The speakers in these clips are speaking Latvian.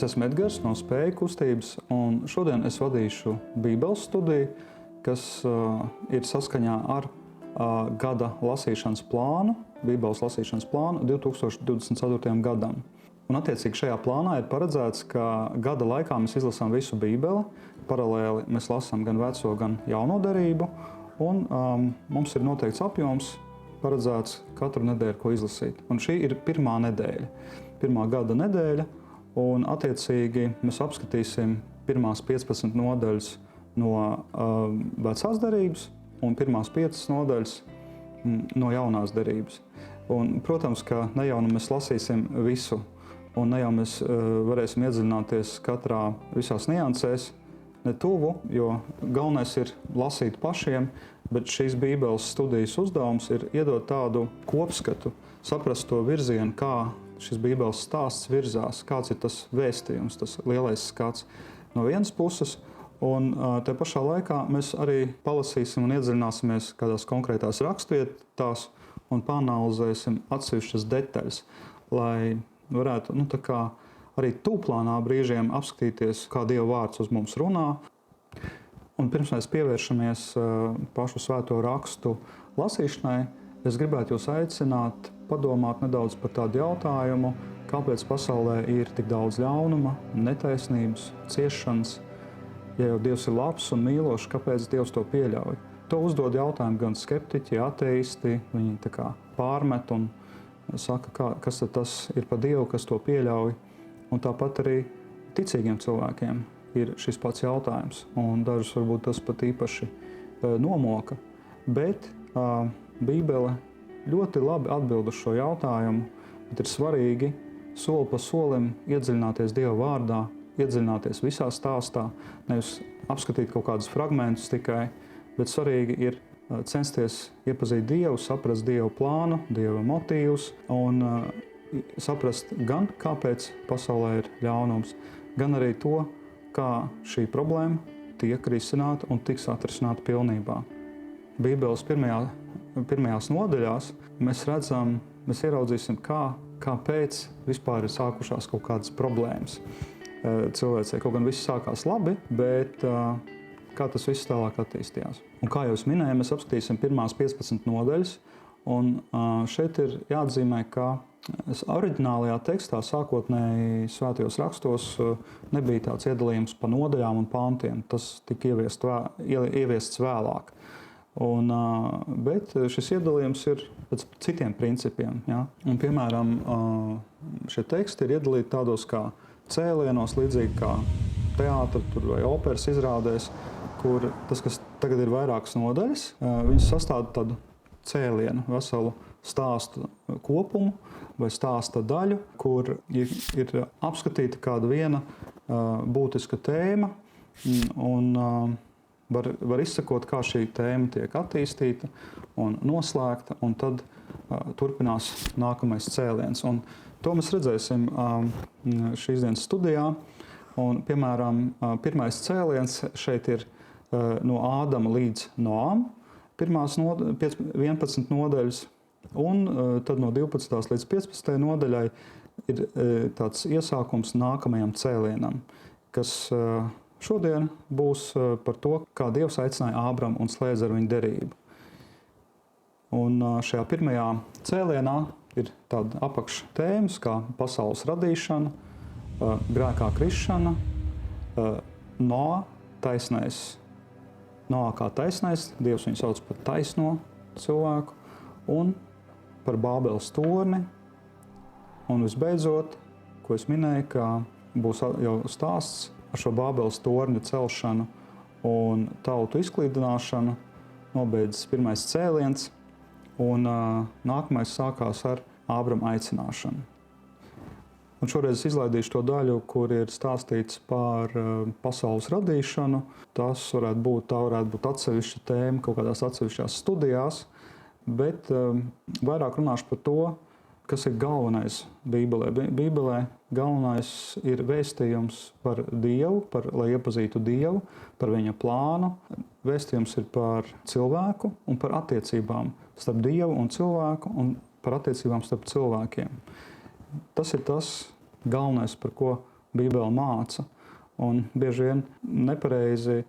Es esmu Edgars no Spēju kustības, un šodien es vadīšu Bībeles studiju, kas ir saskaņā ar gada lasīšanas plānu, Bībeles lasīšanas plānu 2024. gadam. Un attiecīgi šajā plānā ir paredzēts, ka gada laikā mēs izlasām visu Bībeli, paralēli mēs lasām gan veco, gan jauno derību, un mums ir noteikts apjoms paredzēts katru nedēļu, ko izlasīt. Un šī ir pirmā nedēļa, pirmā gada nedēļa, un attiecīgi mēs apskatīsim pirmās 15 nodaļas no vecās derības un pirmās 5 nodaļas no jaunās derības. Un, protams, ka ne jau mēs lasīsim visu, un ne jau mēs varēsim iedziļināties katrā visās niansēs, ne tuvu, jo galvenais ir lasīt pašiem, bet šīs Bībeles studijas uzdevums ir iedot tādu kopskatu, saprast to virzienu, kā šis Bībeles stāsts virzās, kāds ir tas vēstījums, tas lielais skats no vienas puses, un te pašā laikā mēs arī palasīsim un iedziļināsimies kādās konkrētās rakstvietās un pāanalizēsim atsevišķas detaļas, lai varētu arī tūplānā brīžiem apskatīties, kā Dieva vārds uz mums runā. Un pirms mēs pievēršamies pašu svēto rakstu lasīšanai, es gribētu jūs aicināt padomāt nedaudz par tādu jautājumu, kāpēc pasaulē ir tik daudz ļaunuma, netaisnības, ciešanas. Ja jau Dievs ir labs un mīlošs, kāpēc Dievs to pieļauj? To uzdod jautājumu gan skeptiķi, ateisti, viņi pārmet un saka, kas tad tas ir par Dievu, kas to pieļauj. Un tāpat arī ticīgiem cilvēkiem ir šis pats jautājums, un dažus varbūt tas pat īpaši nomoka. Bet Bībele ļoti labi atbild uz šo jautājumu, bet ir svarīgi soli pa solim iedziļināties Dieva vārdā, iedziļināties visā stāstā, nevis apskatīt kaut kādus fragmentus tikai, bet svarīgi ir censties iepazīt Dievu, saprast Dieva plānu, Dieva motīvus un saprast gan, kāpēc pasaulē ir ļaunums, gan arī to, kā šī problēma tiek risināta un tiks atrisināta pilnībā. Bībeles pirmajās nodaļās mēs ieraudzīsim, kāpēc vispār ir sākušās kaut kādas problēmas cilvēcei. Kaut gan viss sākās labi, bet kā tas viss tālāk attīstījās. Un kā jau es minēju, mēs apskatīsim pirmās 15 nodaļas, un šeit ir jāatzīmē, ka oriģinālajā tekstā sākotnēji svētajos rakstos nebija tāds iedalījums pa nodaļām un pāntiem. Tas tika ieviests vēlāk. Bet šis iedalījums ir pēc citiem principiem. Ja? Un, piemēram, šie teksti ir iedalīti tādos kā cēlienos, līdzīgi kā teātra vai operas izrādēs, kur tas, kas tagad ir vairākas nodaļas, viņas sastāv tādu cēlienu, veselu stāstu kopumu vai stāsta daļu, kur ir apskatīta kāda viena būtiska tēma un var izsekot, kā šī tēma tiek attīstīta un noslēgta, un tad turpinās nākamais cēliens. Un to mēs redzēsim šīs dienas studijā. Un, piemēram, pirmais cēliens šeit ir no Ādama līdz Noam, pirmās 11 nodaļas, un tad no 12. līdz 15. nodaļai ir tāds iesākums nākamajam cēlienam, kas šodien būs par to, kā Dievs aicināja Ābramu un slēdza ar viņu derību. Un šajā pirmajā cēlienā ir tāda apakštēmas kā pasaules radīšana, grēkā krišana, Noā kā taisnais, Dievs viņu sauc par taisno cilvēku, un par Bābeles torni. Un visbeidzot, ko es minēju, ka būs jau stāsts ar šo Bābeles torņa celšanu un tautu izklīdināšanu, nobeidzas pirmais cēliens, un nākamais sākās ar Ābrama aicināšanu. Un šoreiz es izlaidīšu to daļu, kur ir stāstīts par pasaules radīšanu. Tā varētu būt atsevišķa tēma kaut kādās atsevišķās studijās, bet vairāk runāšu par to, kas ir galvenais Bībelē. Bībelē galvenais ir vēstījums par Dievu, lai iepazītu Dievu, par viņa plānu. Vēstījums ir par cilvēku un par attiecībām starp Dievu un cilvēku un par attiecībām starp cilvēkiem. Tas ir tas galvenais, par ko Bībele māca. Un bieži vien nepareizi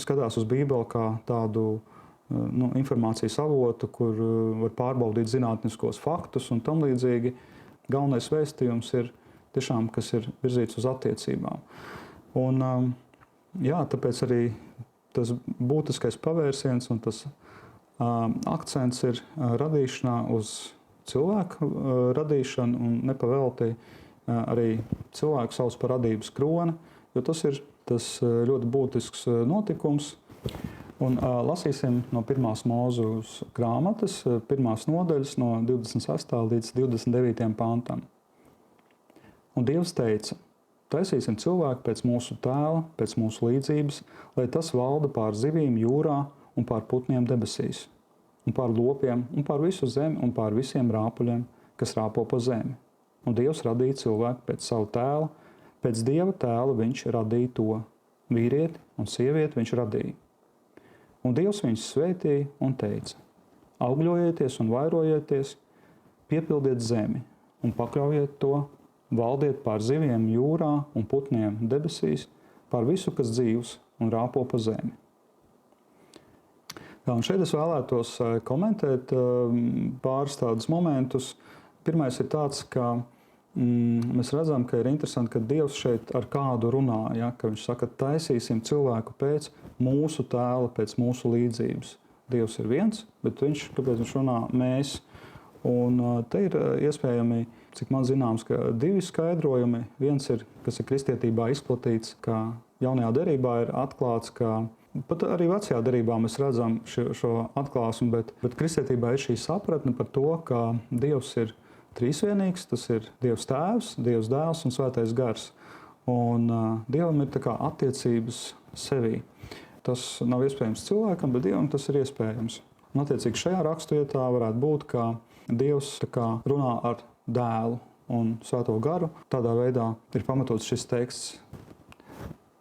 skatās uz Bībeli kā tādu informācijas avotu, kur var pārbaudīt zinātniskos faktus un tam līdzīgi. Galvenais vēstījums ir tiešām, kas ir virzīts uz attiecībām. Un, tāpēc arī tas būtiskais pavērsiens un tas akcents ir radīšanā uz cilvēku radīšanu un nepavēlti arī cilvēku sauc par radības kroni, jo tas ir tas ļoti būtisks notikums. Un lasīsim no 1. Mūzes grāmatas, 1. nodaļas no 26. līdz 29. pantam. Un Dievs teica, taisīsim cilvēku pēc mūsu tēla, pēc mūsu līdzības, lai tas valda pār zivīm jūrā un pār putniem debesīs, un pār lopiem, un pār visu zemi, un pār visiem rāpuļiem, kas rāpo pa zemi. Un Dievs radīja cilvēku pēc savu tēla, pēc Dieva tēla viņš radīja to. Vīrieti un sievieti viņš radīja. Un Dievs viņus svētīja un teica, augļojieties un vairojieties, piepildiet zemi un pakļaujiet to, valdiet pār ziviem jūrā un putniem debesīs, pār visu, kas dzīvs un rāpo pa zemi. Un šeit es vēlētos komentēt pāris tādus momentus. Pirmais ir tāds, ka mēs redzam, ka ir interesanti, ka Dievs šeit ar kādu runā, ja, ka viņš saka, taisīsim cilvēku pēc mūsu tēla, pēc mūsu līdzības. Dievs ir viens, bet kāpēc viņš runā mēs? Un te ir iespējami, cik man zināms, ka divi skaidrojumi. Viens ir, kas ir kristietībā izplatīts, ka jaunajā derībā ir atklāts, ka pat arī vecajā derībā mēs redzam šo atklāsmu, bet kristietībā ir šī sapratne par to, ka Dievs ir trīsvienīgs, tas ir Dievs Tēvs, Dievs Dēls un Svētais Gars. Un Dievam ir tā kā attiecības sevī. Tas nav iespējams cilvēkam, bet Dievam tas ir iespējams. Un attiecīgi šajā raksturvietā varētu būt, ka Dievs tā kā runā ar Dēlu un Svēto Garu. Tādā veidā ir pamatots šis teksts.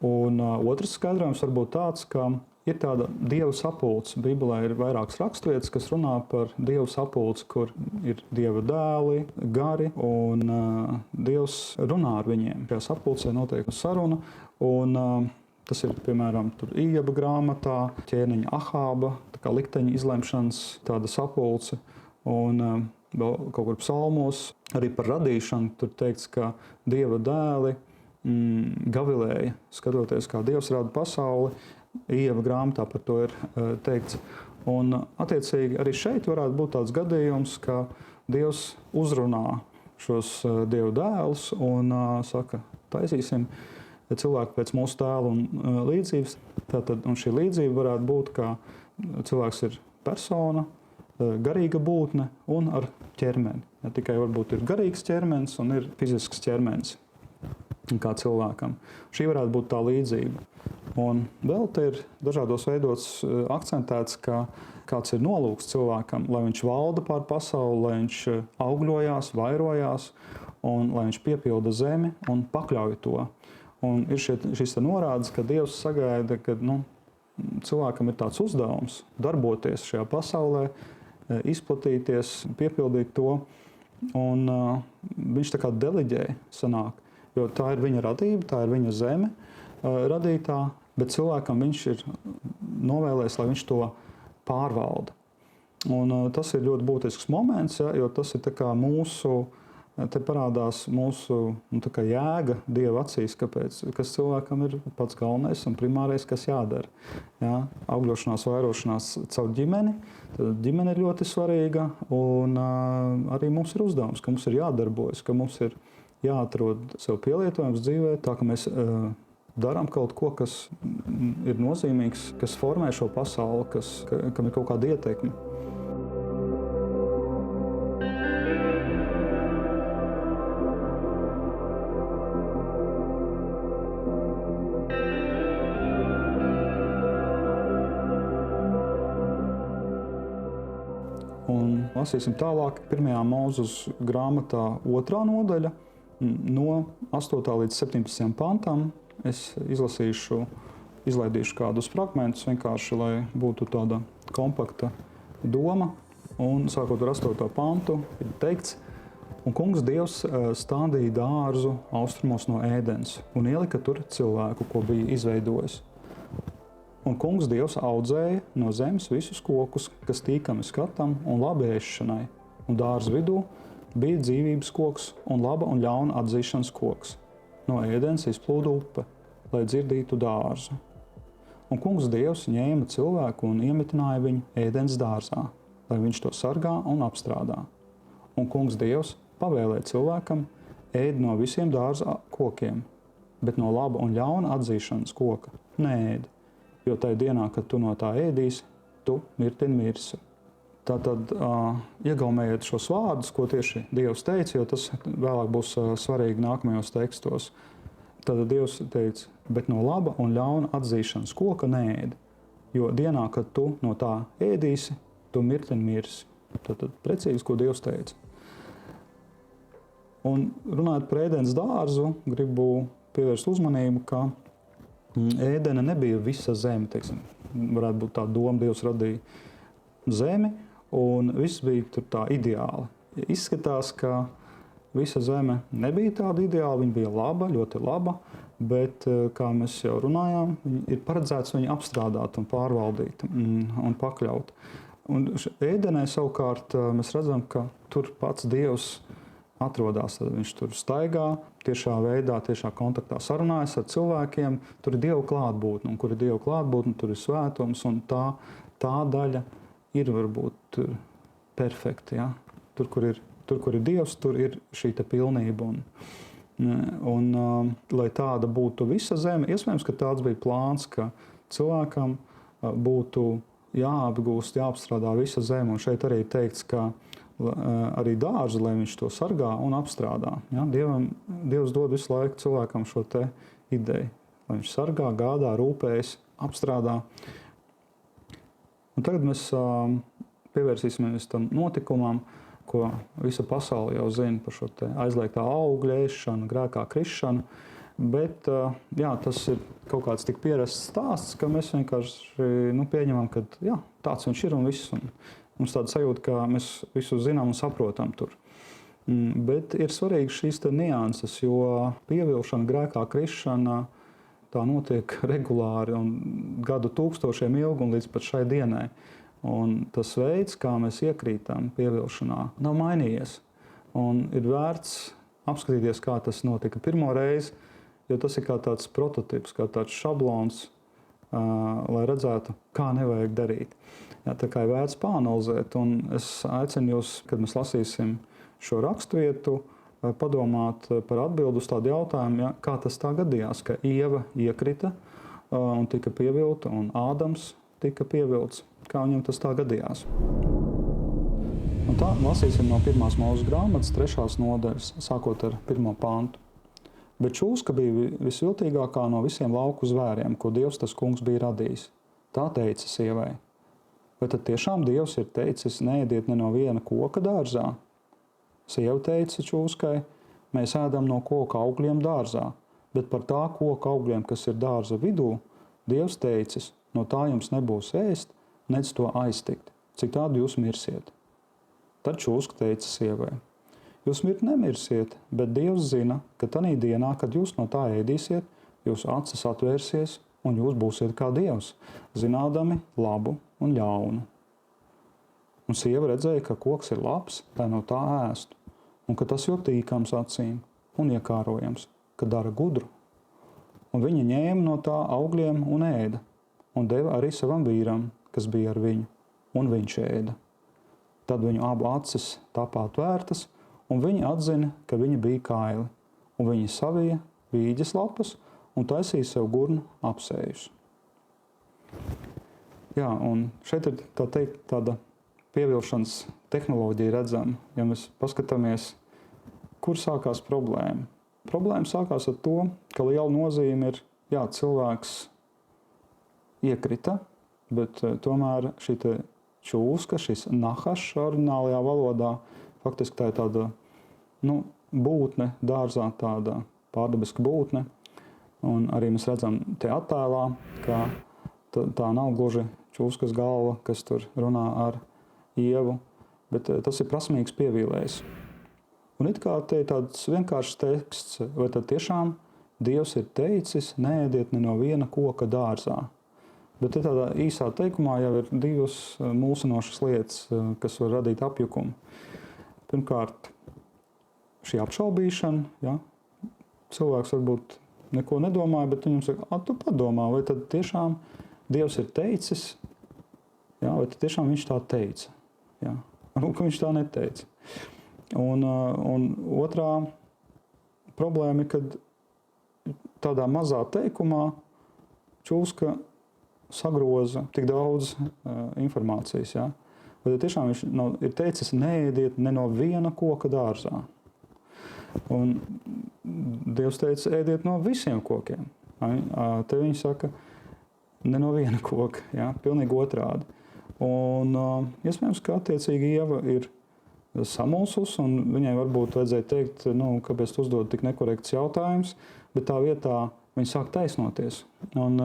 Un otrs skaidrojums var būt tāds, ka ir tāda Dieva sapulce. Bībelē ir vairākas raksturvietas, kas runā par Dieva sapulci, kur ir Dieva dēli, gari, un Dievs runā ar viņiem. Šajā sapulcē notiek saruna, un tas ir, piemēram, Ījaba grāmatā, ķēniņa Ahāba, tā kā likteņa izlemšanas tāda sapulce, un vēl kaut kur psalmos, arī par radīšanu, tur teikts, ka Dieva dēli gavilēja, skatoties, kā Dievs rada pasauli. Ījaba grāmatā par to ir teikts. Un attiecīgi arī šeit varētu būt tāds gadījums, ka Dievs uzrunā šos Dieva dēlus un saka, taisīsim cilvēku pēc mūsu tēla un līdzības. Tātad, un šī līdzība varētu būt, ka cilvēks ir persona, garīga būtne un ar ķermeni. Ja tikai varbūt ir garīgs ķermenis un ir fizisks ķermenis kā cilvēkam. Šī varētu būt tā līdzība. Un vēl te ir dažādos veidos akcentēts, ka kāds ir nolūks cilvēkam, lai viņš valda pār pasauli, lai viņš augļojās, vairojās, un lai viņš piepilda zemi un pakļauj to. Un ir šis norādes, ka Dievs sagaida, ka cilvēkam ir tāds uzdevums darboties šajā pasaulē, izplatīties, piepildīt to, un viņš tā kā deliģē sanāk. Jo tā ir viņa radība, tā ir viņa zeme radītā, bet cilvēkam viņš ir novēlējis, lai viņš to pārvalda. Un tas ir ļoti būtisks moments, ja, jo tas ir tā kā te parādās mūsu tā kā jēga Dieva acīs, kas cilvēkam ir pats galvenais un primārais, kas jādara. Ja, augļošanās, vairošanās caur ģimeni, tad ģimene ir ļoti svarīga, un arī mums ir uzdevums, ka mums ir jādarbojas, ka mums ir jāatrod sev pielietojums dzīvē, tā ka mēs darām kaut ko, kas ir nozīmīgs, kas formē šo pasauli, kam ir kaut kāda ietekme. Un lasīsim tālāk 1. Mūzes grāmatā 2. nodaļa, no 8. līdz 17. pantam. Es izlaidīšu kādus fragmentus, vienkārši, lai būtu tāda kompakta doma. Un sākot ar 8. pantu, ir teikts, Un kungs Dievs stādīja dārzu austrumos no Ēdens un ielika tur cilvēku, ko bija izveidojis. Un kungs Dievs audzēja no zemes visus kokus, kas tīkami skatam un labi ēšanai. Un dārza vidū bija dzīvības koks un laba un ļauna atzīšanas koks. No Ēdens izplūda upe, lai dzirdītu dārzu. Un kungs Dievs ņēma cilvēku un iemitināja viņu Ēdens dārzā, lai viņš to sargā un apstrādā. Un kungs Dievs pavēlēja cilvēkam ēd no visiem dārza kokiem, bet no laba un ļauna atzīšanas koka neēd, jo tajā dienā, kad tu no tā ēdīsi, tu mirsi. Tātad iegaumējiet šos vārdus, ko tieši Dievs teica, jo tas vēlāk būs svarīgi nākamajos tekstos. Tātad Dievs teica, bet no laba un ļauna atzīšanas koka neēd, jo dienā, kad tu no tā ēdīsi, tu mirsi. Tātad precīzi, ko Dievs teica. Un runājot par Ēdenes dārzu, gribu pievērst uzmanību, ka Ēdene nebija visa zeme, teiksim, varētu būt tā doma, Dievs radīja zemi, un viss bija tur tā ideāli. Izskatās, ka visa zeme nebija tāda ideāla, viņa bija laba, ļoti laba, bet, kā mēs jau runājām, ir paredzēts viņu apstrādāt un pārvaldīt un pakļaut. Un Ēdenē savukārt mēs redzam, ka tur pats Dievs atrodas, tad viņš tur staigā, tiešā veidā, tiešā kontaktā sarunājas ar cilvēkiem. Tur ir Dieva klātbūtne, un kur ir Dieva klātbūtne, tur ir svētums, un tā daļa ir varbūt perfekta. Ja? Tur, kur ir Dievs, tur ir šī pilnība. Un lai tāda būtu visa zeme, iespējams, ka tāds bija plāns, ka cilvēkam būtu jāapgūst, jāapstrādā visa zeme. Un šeit arī teikts, ka arī dārzu, lai viņš to sargā un apstrādā. Ja? Dievs dod visu laiku cilvēkam šo te ideju, lai viņš sargā, gādā, rūpējas, apstrādā. Un tagad mēs pievērsīsimies tam notikumam, ko visa pasaule jau zina par šo te aizliegtā augļa ēšanu, grēkā krišanu. Bet tas ir kaut kāds tik pierasts stāsts, ka mēs vienkārši pieņemam, ka tāds viņš ir un viss. Un mums tāda sajūta, ka mēs visu zinām un saprotam tur. Bet ir svarīgi šīs te nianses, jo pievilšana, grēkā krišana, tā notiek regulāri un gadu tūkstošiem ilgi un līdz pat šai dienai. Un tas veids, kā mēs iekrītam pievilšanā, nav mainījies. Un ir vērts apskatīties, kā tas notika pirmo reizi, jo tas ir kā tāds prototips, kā tāds šablons, lai redzētu, kā nevajag darīt. Ja, tā kā ir vērts pāanalizēt, un es aicinu jūs, kad mēs lasīsim šo raksturvietu, padomāt par atbildi uz tādu jautājumu, ja, kā tas tā gadījās, ka Ieva iekrita un tika pievilta, un Ādams tika pievilts. Kā viņam tas tā gadījās. Un tā lasīsim no 1. Mūzes grāmatas 3. nodaļas, sākot ar 1. pantu. Bet čūska bija visviltīgākā no visiem lauku zvēriem, ko Dievs tas kungs bija radījis. Tā teica sievai. Vai tad tiešām Dievs ir teicis, neēdiet ne no viena koka dārzā? Sieva teica čūskai, mēs ēdam no koka augļiem dārzā, bet par tā koka augļiem, kas ir dārza vidū, Dievs teicis, no tā jums nebūs ēst, nec to aiztikt, citādi jūs mirsiet. Tad čūska teica sievai, jūs mirt nemirsiet, bet Dievs zina, ka tanī dienā, kad jūs no tā ēdīsiet, jūsu acis atvērsies un jūs būsiet kā Dievs, zinādami labu un ļaunu. Un sieva redzēja, ka koks ir labs, lai no tā ēstu, un ka tas ir tīkams acīm un iekārojams, ka dara gudru. Un viņa ņēma no tā augļiem un ēda, un deva arī savam vīram, kas bija ar viņu, un viņš ēda. Tad viņu abu acis tāpā atvērtas, un viņi atzina, ka viņi bija kaili, un viņi savija vīģes lapas un taisīja sev gurnu apsējus. Jā, un šeit ir tā teikt tāda pievilšanas tehnoloģija redzama, ja mēs paskatāmies, kur sākās problēma. Problēma sākās ar to, ka liela nozīme ir, cilvēks iekrita, bet tomēr šī čūska, šis nahašs oriģinālajā valodā, faktiski tā ir tāda būtne dārzā, tāda pārdabiska būtne. Un arī mēs redzam te attēlā, ka tā nav gluži čūskas galva, kas tur runā ar Ievu, bet tas ir prasmīgs pievīlējs. Un it kā te ir tāds vienkāršs teksts, vai tad tiešām Dievs ir teicis, neēdiet ne no viena koka dārzā. Bet te tādā īsā teikumā jau ir divas mulsinošas lietas, kas var radīt apjukumu. Pirmkārt, šī apšaubīšana, ja? Cilvēks varbūt neko nedomāja, bet viņam saka, tu padomā, vai tad tiešām Dievs ir teicis, ja? Vai tad tiešām viņš tā teica. Ja? Varbūt, ka viņš tā neteica. Un otrā problēma ir, kad tādā mazā teikumā Čulska sagroza tik daudz informācijas. Ja? Vai tiešām viņš ir teicis, neēdiet ne no viena koka dārzā. Un Dievs teica, ēdiet no visiem kokiem. Te viņi saka, ne no viena koka, ja? Pilnīgi otrādi. Un iespējams, ka attiecīgi Ieva ir samulsus, un viņai varbūt vajadzēja teikt, kāpēc tu uzdod tik nekorekts jautājums, bet tā vietā viņa sāk taisnoties. Un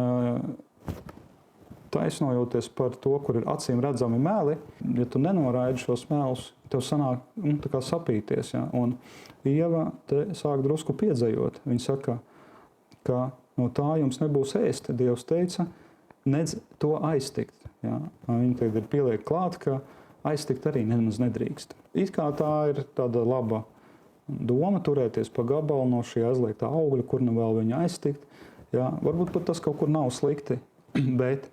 taisnojoties par to, kur ir acīm redzami meli, ja tu nenoraidi šos melus, tev sanāk tā kā sapīties. Ja? Un Ieva te sāk drusku piedzējot. Viņa saka, ka no tā jums nebūs ēst. Dievs teica, nedz to aiztikt. Ja? Viņa tagad ir pieliek klāt, ka aiztikt arī nemaz nedrīkst. It kā tā ir tāda laba doma turēties pa gabalu no šī aizliegtā augļa, kur nu vēl viņa aiztikt. Ja? Varbūt pat tas kaut kur nav slikti, bet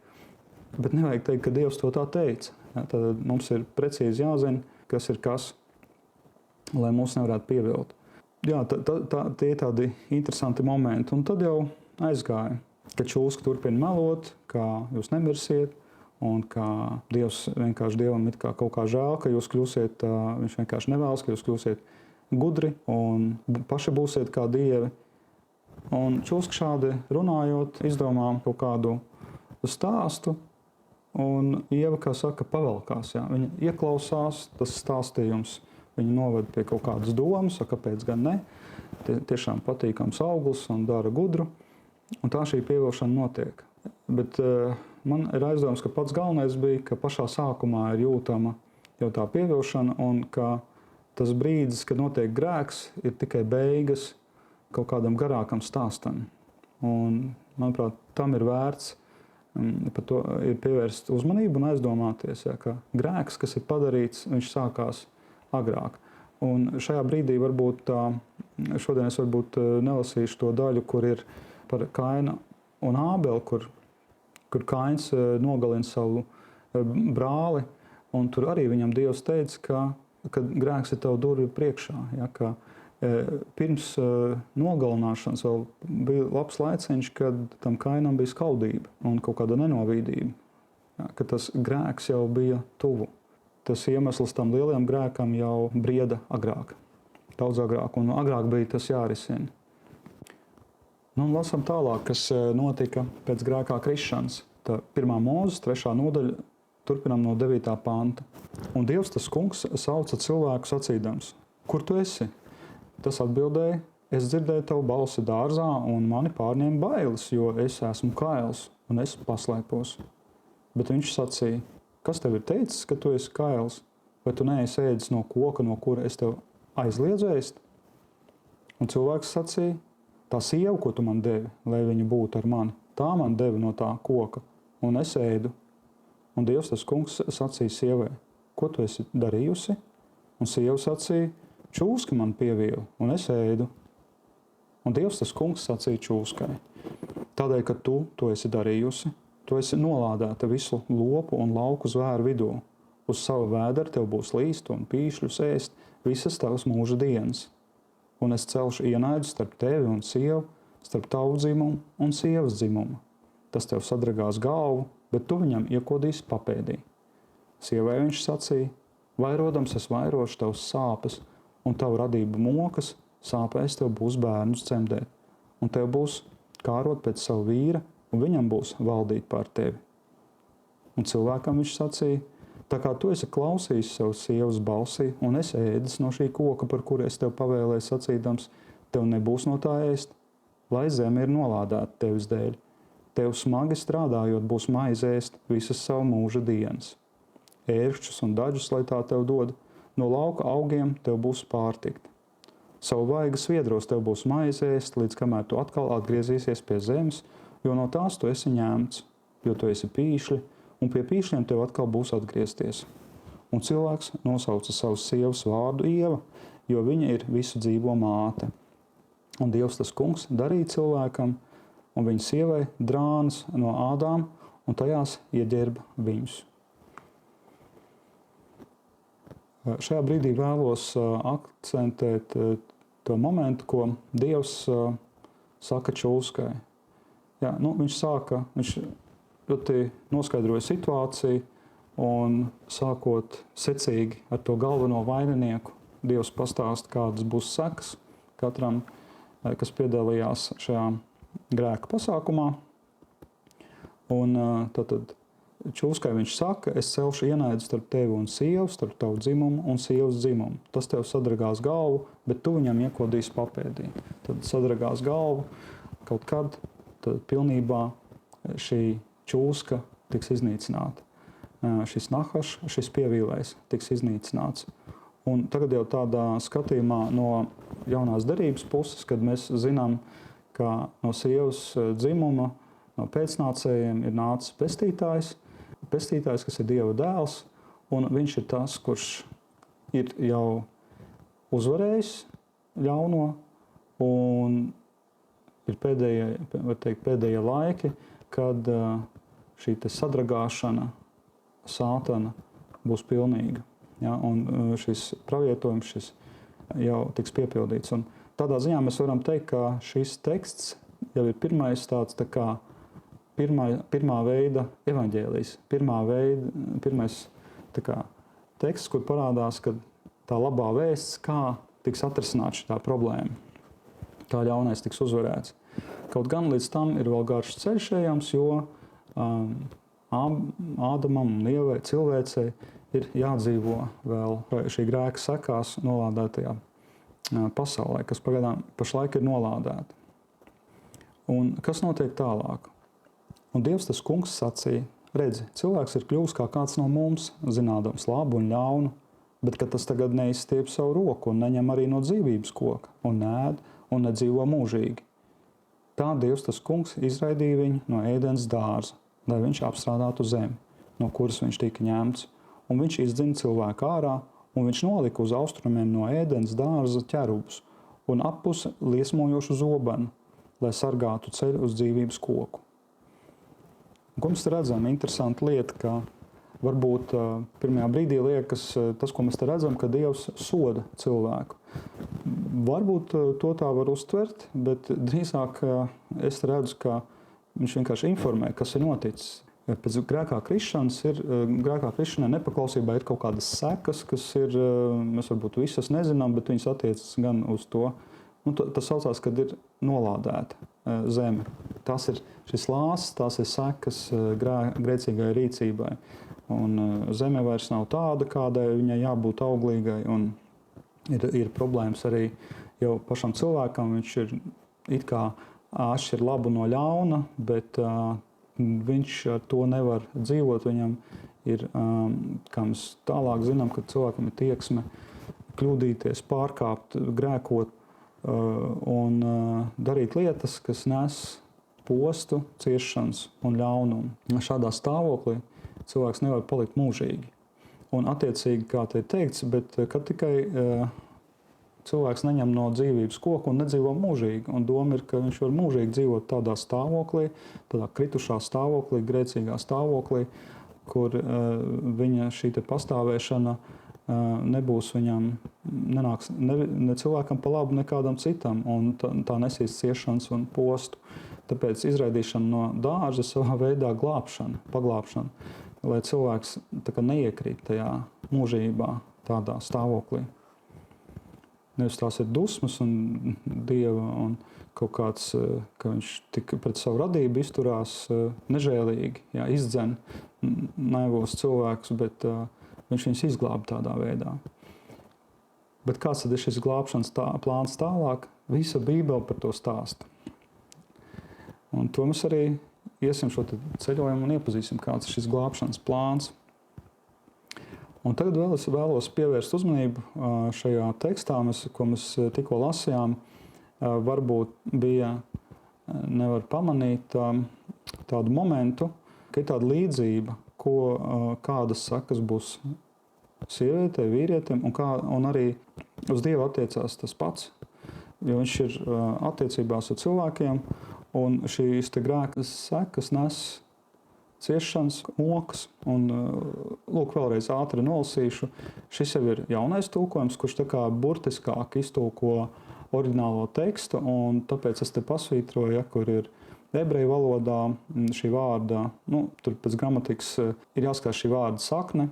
nevajag teikt, ka Dievs to tā teica. Ja? Tad mums ir precīzi jāzina, kas ir kas, lai mūs nevarētu pievilt. Jā, tie ir tādi interesanti momenti. Un tad jau aizgāja, ka Čulska turpina melot, kā jūs nemirsiet, un ka Dievs vienkārši Dievam it kā kaut kā žēl, ka jūs kļūsiet, viņš vienkārši nevēlas, ka jūs kļūsiet gudri un paši būsiet kā dievi. Un Čulska šādi runājot, izdomā kaut kādu stāstu, un Ieva, kā saka, pavelkās. Jā. Viņa ieklausās, tas stāstījums viņa noved pie kaut kādas domas, kāpēc gan ne. Tiešām patīkams auglis un dara gudru, un tā šī pievilšana notiek. Bet man ir aizdoms, ka pats galvenais bija, ka pašā sākumā ir jūtama jau tā pievilšana, un ka tas brīdis, kad notiek grēks, ir tikai beigas kaut kādam garākam stāstam. Un, manuprāt, tam ir vērts par to ir pievērst uzmanību un aizdomāties, ja, ka grēks, kas ir padarīts, viņš sākās agrāk. Un šajā brīdī varbūt šodien es varbūt nelasīšu to daļu, kur ir par Kaina un Ābeli, kur Kains nogalina savu brāli, un tur arī viņam Dievs teica, ka grēks ir tev durvju priekšā, ja, ka pirms nogalināšanas vēl bija labs laiciņš, kad tam Kainam bija skaudība un kaut kāda nenovīdība, ja, ka tas grēks jau bija tuvu. Tas iemesls tam lielajam grēkam jau brieda agrāk, daudz agrāk, un agrāk bija tas jārisina. Nu, lasam tālāk, kas notika pēc grēkā krišanas. Tā 1. Mūzes 3. nodaļa, turpinām no 9. panta. Un Dievs tas kungs sauca cilvēku sacīdams, kur tu esi? Tas atbildēja, es dzirdēju tavu balsi dārzā, un mani pārņēma bailes, jo es esmu kails, un es paslēpos. Bet viņš sacīja, kas tev ir teicis, ka tu esi kails? Vai tu neesi ēdis no koka, no kura es tev aizliedzu ēst? Un cilvēks sacīja, tā sieva, ko tu man devi, lai viņa būtu ar mani, tā man deva no tā koka, un es ēdu. Un Dievs tas kungs sacīja sievai, ko tu esi darījusi? Un sieva sacīja, čūska man pievīla, un es ēdu. Un Dievs tas kungs sacīja čūskai, tādēļ, ka tu to esi darījusi, tu esi nolādēta visu lopu un lauku zvēru vidū. Uz savu vēderu tev būs līstu un pīšļus ēst visas tavas mūža dienas. Un es celšu ienaidu starp tevi un sievu, starp tavu dzimumu un sievas dzimumu. Tas tev sadragās galvu, bet tu viņam iekodīsi papēdī. Sievai viņš sacīja, vairodams es vairošu tavas sāpes, un tavu radību mokas, sāpēs tev būs bērnus cemdēt, un tev būs kārot pēc savu vīra, un viņam būs valdīt pār tevi. Un cilvēkam viņš sacīja, tā kā tu esi klausījis savu sievas balsī, un es ēdis no šī koka, par kuru es tev pavēlēju sacīdams, tev nebūs no tā ēst, lai zeme ir nolādēta tevis dēļ. Tev smagi strādājot būs maize ēst visas savu mūža dienas. Ērkšķus un daļus, lai tā tev dod, no lauka augiem tev būs pārtikt. Savu vaigu sviedros tev būs maize ēst, līdz kamēr tu atkal atgriezīsies pie zemes, jo no tās tu esi ņemts, jo tu esi pīšļi, un pie pīšļiem tev atkal būs atgriezties. Un cilvēks nosauca savas sievas vārdu Ieva, jo viņa ir visu dzīvo māte. Un Dievs tas kungs darīja cilvēkam un viņa sievai drānas no ādām, un tajās ieģērba viņus. Šajā brīdī vēlos akcentēt to momentu, ko Dievs saka čūskai. Viņš ļoti noskaidroja situāciju, un sākot secīgi ar to galveno vaininieku, Dievs pastāsta, kādas būs sekas katram, kas piedalījās šajā grēka pasākumā. Un tad čūskai viņš saka, es celšu ienaidu starp tevi un sievu, starp tavu dzimumu un sievas dzimumu. Tas tev sadragās galvu, bet tu viņam iekodīsi papēdī. Tad sadragās galvu kaut kad, tad pilnībā šī čūska tiks iznīcināta. Šis nahašs, šis pievīlējs tiks iznīcināts. Un tagad jau tādā skatījumā no jaunās derības puses, kad mēs zinām, ka no sievas dzimuma, no pēcnācējiem ir nācis pestītājs, kas ir Dieva dēls, un viņš ir tas, kurš ir jau uzvarējis ļauno, un ir pēdējie laiki, kad šī sadragāšana sātana būs pilnīga. Ja, un šis pravietojums jau tiks piepildīts. Un tādā ziņā mēs varam teikt, ka šis teksts jau ir pirmais tāds tā kā pirmā veida evaņģēlijs. Pirmais tā kā teksts, kur parādās, ka tā labā vēsts, kā tiks atrisināt šī problēma, kā ļaunais tiks uzvarēts. Kaut gan līdz tam ir vēl garš ceļš ejams, jo Ādamam un Ievai, cilvēcei, ir jādzīvo vēl šī grēka sekās nolādētajā pasaulē, kas pašlaik ir nolādēta. Un kas notiek tālāk? Un Dievs tas kungs sacīja, redzi, cilvēks ir kļuvis kā kāds no mums, zinādams labu un ļaunu, bet ka tas tagad neizstiep savu roku un neņem arī no dzīvības koka un ēd un nedzīvo mūžīgi. Tā Dievs tas kungs izraidīja viņu no ēdens dārza, lai viņš apstrādātu zemi, no kuras viņš tika ņemts, un viņš izdzina cilvēku ārā, un viņš nolika uz austrumiem no ēdens dārza ķerubus un appusi liesmojošu zobenu, lai sargātu ceļu uz dzīvības koku. Un, ko mēs te redzam? Interesanta lieta, ka varbūt pirmajā brīdī liekas tas, ko mēs te redzam, ka Dievs soda cilvēku. Varbūt to tā var uztvert, bet drīzāk es redzu, ka viņš vienkārši informē, kas ir noticis. Pēc grēkā krišanai nepaklausībā ir kaut kādas sekas, kas ir, mēs varbūt visas nezinām, bet viņas attiecas gan uz to. Tas saucās, kad ir nolādēta zeme. Tas ir šis lāsts, tās ir sekas grēcīgai rīcībai. Un zeme vairs nav tāda, kādai viņai jābūt auglīgai. Un ir problēmas arī jau pašam cilvēkam. Viņš ir it kā atšķir labu no ļauna, bet viņš ar to nevar dzīvot. Viņam ir, kā mēs tālāk zinām, ka cilvēkam ir tieksme kļūdīties, pārkāpt, grēkot un darīt lietas, kas nes postu, ciešanas un ļaunumu. Šādā stāvoklī cilvēks nevar palikt mūžīgi. Un attiecīgi, kā te ir teikts, bet kad tikai cilvēks neņem no dzīvības koku un nedzīvo mūžīgi. Un doma ir, ka viņš var mūžīgi dzīvot tādā stāvoklī, tādā kritušā stāvoklī, grēcīgā stāvoklī, kur viņa šī te pastāvēšana nebūs viņam, nenāks ne cilvēkam pa labu, ne kādam citam, un tā nesīs ciešanas un postu. Tāpēc izraidīšana no dārza savā veidā paglābšana, lai cilvēks tā kā neiekrīt tajā mūžībā, tādā stāvoklī. Nevis tās ir dusmas un Dieva un kaut kāds, ka viņš tik pret savu radību izturās nežēlīgi, izdzen naivos cilvēkus, bet viņš viņus izglāba tādā veidā. Bet kāds tad ir šis glābšanas plāns tālāk? Visa Bībele par to stāsta. Un to mēs arī iesim šo ceļojumu un iepazīsim, kāds ir šis glābšanas plāns. Un tagad vēl es vēlos pievērst uzmanību šajā tekstā, ko mēs tikko lasījām. Varbūt bija nevar pamanīt tādu momentu, ka ir tāda līdzība, kādas sekas būs sievietei, vīrietim, un arī uz Dievu attiecās tas pats. Jo viņš ir attiecībās ar cilvēkiem, un šīs grēka sekas nes ciešanas, mokas. Un, lūk, vēlreiz ātri nolasīšu. Šis jau ir jaunais tulkojums, kurš tā kā burtiskāk iztulko oriģinālo tekstu, un tāpēc es te pasvītroju, kur ir ebreju valodā šī vārda, tur pēc gramatikas ir jāskatās šī vārda sakne,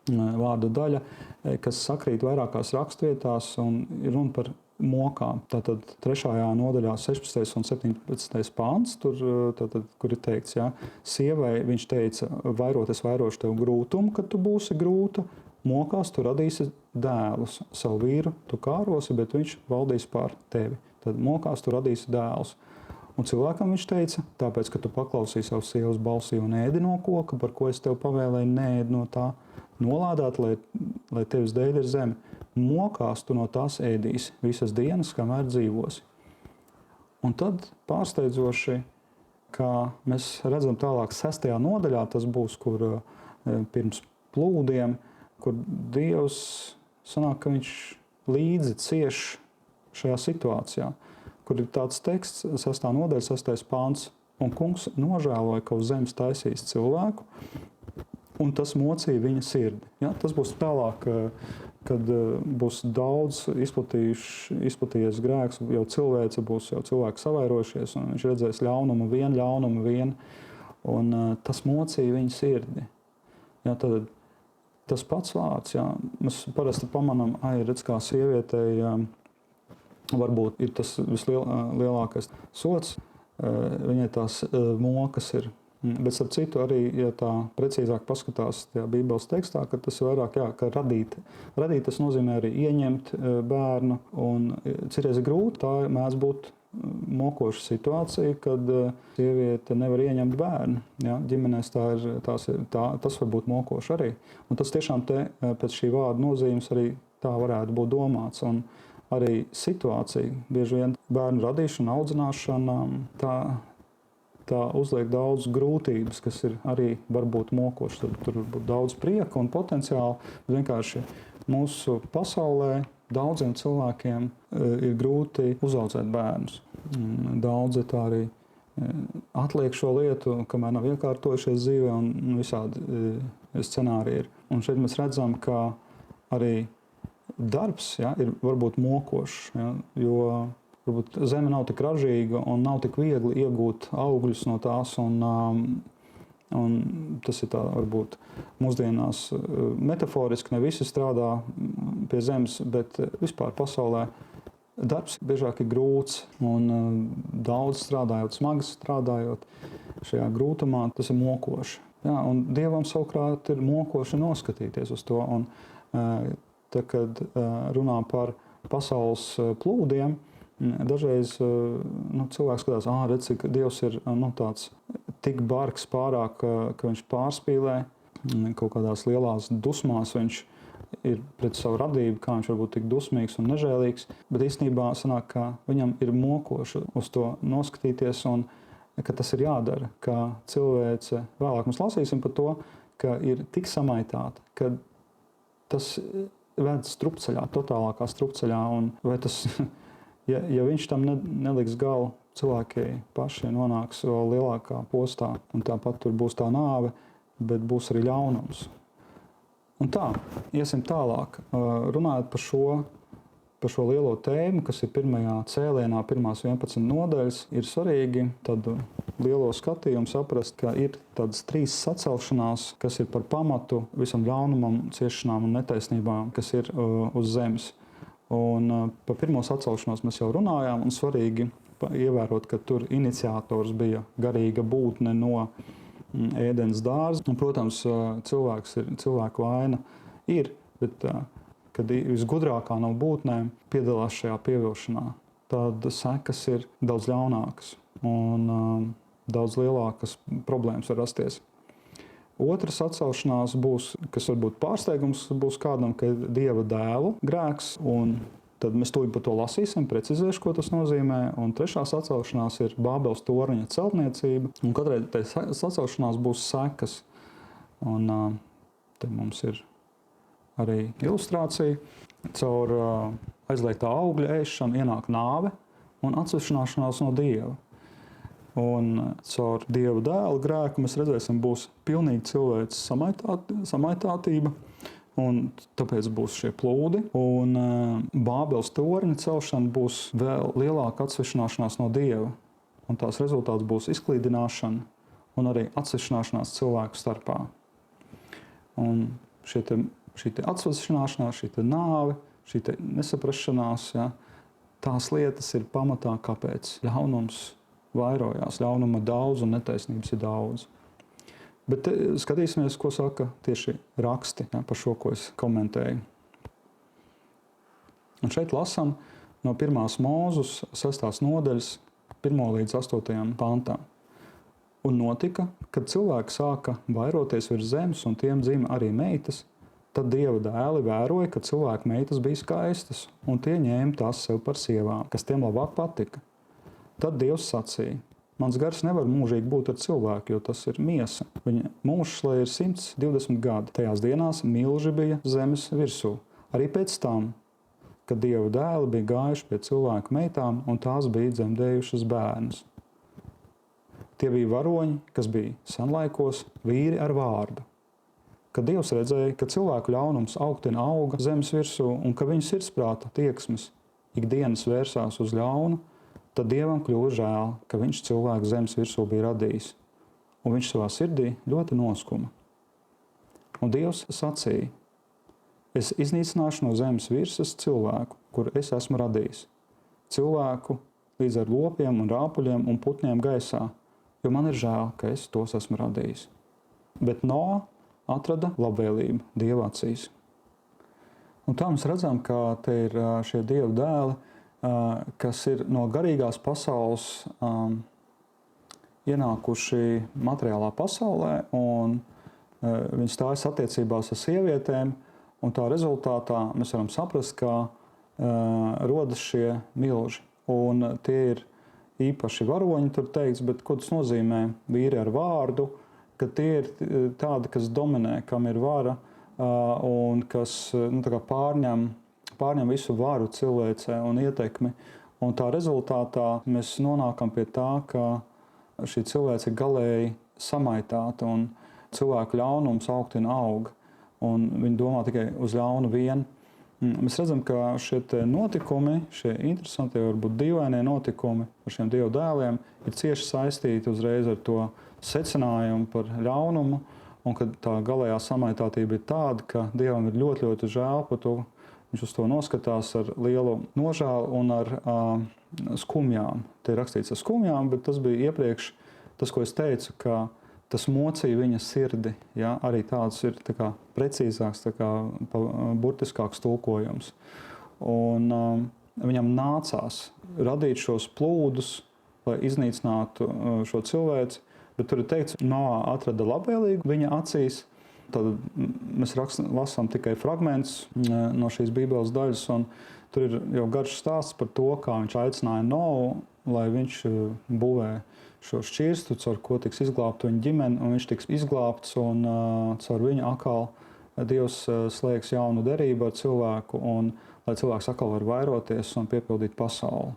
vārda daļa, kas sakrīt vairākās rakstvietās, un ir runa par mokām. Tātad 3. nodaļā 16. un 17. pāns, kur ir teikts, sievai viņš teica, vairot es vairošu tev grūtumu, kad tu būsi grūta, mokās tu radīsi dēlus. Savu vīru tu kārosi, bet viņš valdīs pār tevi. Tad mokās tu radīsi dēlus. Un cilvēkam viņš teica, tāpēc, ka tu paklausīji savu sievas balsī un ēdi no koka, par ko es tev pavēlēju, neēdi no tā, nolādāt, lai tevis dēļ ir zeme. Mokās tu no tās ēdīsi visas dienas, kamēr dzīvosi. Un tad pārsteidzoši, kā mēs redzam tālāk 6. nodaļā, tas būs, kur pirms plūdiem, kur Dievs sanāk, ka viņš līdzi cieš šajā situācijā, kur ir tāds teksts, 6. nodaļa, 6. pāns, un kungs nožēloja, ka uz zemes taisīs cilvēku, un tas mocīja viņa sirdi. Ja? Tas būs tālāk, kad būs daudz izplatījies grēks, jau cilvēce būs jau cilvēki savairojušies, un viņš redzēs ļaunumu vien, un tas mocīja viņa sirdi. Ja, tad tas pats vārds, ja, mēs parasti pamanām, redz, kā sievietei varbūt ir tas vislielākais sots, viņai tās mokas ir. Bet ar citu arī, ja tā precīzāk paskatās tajā Bībeles tekstā, ka tas ir vairāk, ka radīt. Radīt tas nozīmē arī ieņemt bērnu, un citreiz ir grūti, tā mēdz būt mokoša situācija, kad sieviete nevar ieņemt bērnu. Ja? Ģimenēs tas var būt mokoši arī. Un tas tiešām pēc šī vārda nozīmes arī tā varētu būt domāts. Un arī situācija, bieži vien bērnu radīšana, audzināšana, tā uzliek daudz grūtības, kas ir arī varbūt mokošas. Tur var būt daudz prieka un potenciāla. Vienkārši mūsu pasaulē daudziem cilvēkiem ir grūti uzaudzēt bērnus. Daudzi tā arī atliek šo lietu, kamēr nav iekārtojušies dzīvē, un visādi scenāriji ir. Un šeit mēs redzam, ka arī darbs ir varbūt mokošs, jo varbūt zeme nav tik ražīga un nav tik viegli iegūt augļus no tās. Un tas ir tā, varbūt mūsdienās metaforiski, ne visi strādā pie zemes, bet vispār pasaulē darbs biežāk ir grūts, un daudz strādājot, smagi strādājot šajā grūtumā, tas ir mokoši. Jā, un Dievam savukārt ir mokoši noskatīties uz to. Un, tad, kad runā par pasaules plūdiem, dažreiz cilvēks skatās, redz, cik Dievs ir tāds tik bargs pārāk, ka viņš pārspīlē, kaut kādās lielās dusmās viņš ir pret savu radību, kā viņš var būt tik dusmīgs un nežēlīgs, bet īstenībā sanāk, ka viņam ir mokoši uz to noskatīties un ka tas ir jādara, ka cilvēce, vēlāk mēs lasīsim par to, ka ir tik samaitāta, ka tas ved strupceļā, totālākā strupceļā, un vai tas, ja viņš tam neliks galu, cilvēki paši nonāks vēl lielākā postā, un tāpat tur būs tā nāve, bet būs arī ļaunums. Un tā, iesim tālāk, runājot par šo lielo tēmu, kas ir pirmajā cēlienā, pirmās 11 nodaļas, ir svarīgi tādu lielo skatījumu saprast, ka ir tādas 3 sacelšanās, kas ir par pamatu visam ļaunumam, ciešanām un netaisnībām, kas ir uz zemes. Un par pirmo sacelšanos mēs jau runājām, un svarīgi ievērot, ka tur iniciators bija garīga būtne no ēdens dārza. Un, protams, cilvēku vaina ir, bet kad visgudrākā no būtnēm piedalās šajā pievilšanā, tad sekas ir daudz ļaunākas un daudz lielākas problēmas var rasties. Otrs atcelšanās būs, kas varbūt pārsteigums būs kādam, ka ir Dieva dēlu grēks, un tad mēs tūlīt par to lasīsim, precizēšu, ko tas nozīmē. Un trešās atcelšanās ir Bābeles torņa celtniecība, un katrai tai atcelšanās būs sekas. Un te mums ir arī ilustrācija. Caur aizliegtā augļa ēšanu ienāk nāve un atsvešināšanās no Dieva. Un caur Dieva dēla grēku mēs redzēsim, būs pilnīgi cilvēks samaitātība, un tāpēc būs šie plūdi. Un Bābeles torņa celšana būs vēl lielāka atsvešināšanās no Dieva, un tās rezultāts būs izklīdināšana un arī atsvešināšanās cilvēku starpā. Un šī atsvešināšanās, šī nāve, šī nesaprašanās, ja, tās lietas ir pamatā, kāpēc ļaunums vairojās, ļaunuma daudz un netaisnības ir daudz. Bet skatīsimies, ko saka tieši raksti, ja, par šo, ko es komentēju. Un šeit lasam no 1. Mūzes 6. nodaļas 1. līdz 8. pantam. Un notika, kad cilvēki sāka vairoties virs zemes un tiem dzima arī meitas, tad Dieva dēli vēroja, ka cilvēku meitas bija skaistas, un tie ņēma tās sev par sievām, kas tiem labāk patika. Tad Dievs sacīja: mans gars nevar mūžīgi būt ar cilvēku, jo tas ir miesa. Viņa mūžs lai ir 120 gadi. Tajās dienās milži bija zemes virsū. Arī pēc tam, kad Dieva dēli bija gājuši pie cilvēku meitām, un tās bija dzemdējušas bērnus. Tie bija varoņi, kas bija senlaikos vīri ar vārdu. Kad Dievs redzēja, ka cilvēku ļaunums augtina auga zemes virsū un ka viņa sirdsprāta tieksmes ikdienas vērsās uz ļaunu, tad Dievam kļuva žēl, ka viņš cilvēku zemes virsū bija radījis, un viņš savā sirdī ļoti noskuma. Un Dievs sacīja: es iznīcināšu no zemes virsmas cilvēku, kuru es esmu radījis, cilvēku līdz ar lopiem un rāpuļiem un putniem gaisā, jo man ir žēl, ka es tos esmu radījis. Bet Noa atrada labvēlību Dieva acīs. Un tā mēs redzam, ka te ir šie Dieva dēli, kas ir no garīgās pasaules ienākuši materiālā pasaulē, un viņi stājas attiecībās ar sievietēm, un tā rezultātā mēs varam saprast, ka rodas šie milži. Un tie ir īpaši varoņi, tur teikts, bet ko tas nozīmē? Vīri ar vārdu, ka tie ir tādi, kas dominē, kam ir vara un kas pārņem visu varu cilvēcē un ietekmi. Un tā rezultātā mēs nonākam pie tā, ka šī cilvēce ir galēji samaitāta un cilvēku ļaunums augtina auga. Un viņi domā tikai uz ļaunu vienu. Mēs redzam, ka šie notikumi, šie interesantie, varbūt dīvainie notikumi ar šiem Dieva dēliem ir cieši saistīti uzreiz ar to secinājumu par ļaunumu, un kad tā galējā samaitātība ir tāda, ka Dievam ir ļoti, ļoti žēl par to. Viņš uz to noskatās ar lielu nožēlu un ar skumjām. Te ir rakstīts ar skumjām, bet tas bija iepriekš tas, ko es teicu, ka tas mocīja viņa sirdi. Ja? Arī tāds ir tā kā precīzāks, tā kā burtiskāks tulkojums. Un viņam nācās radīt šos plūdus, lai iznīcinātu šo cilvēci, bet tur ir teikts, Noā atrada labvēlīgu viņa acīs. Tad mēs lasām tikai fragmentus no šīs Bībeles daļas, un tur ir jau garš stāsts par to, kā viņš aicināja Nou, lai viņš būvē šo šķirstu, caur ko tiks izglābta viņa ģimene, un viņš tiks izglābts, un caur viņu atkal Dievs slēgs jaunu derību ar cilvēku, un lai cilvēks atkal var vairoties un piepildīt pasauli.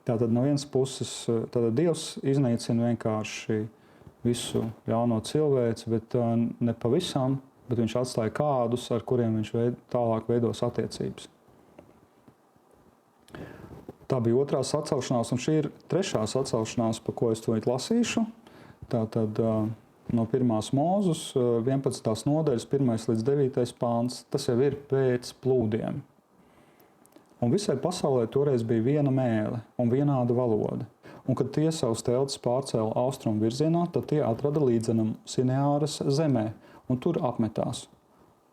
Tātad no vienas puses Dievs iznīcina vienkārši visu ļauno cilvēci, bet ne pavisam, bet viņš atstāja kādus, ar kuriem viņš tālāk veidos attiecības. Tā bija otrās atcelšanās, un šī ir trešās atcelšanās, par ko es tūlīt lasīšu. Tātad no 1. Mūzes 11. nodaļas 1. līdz 9. pāns. Tas jau ir pēc plūdiem. Un visai pasaulē toreiz bija viena mēle un vienāda valoda. Un kad tie savus teltis pārcēla austrumu virzienā, tad tie atrada līdzenam Sineāras zemē un tur apmetās.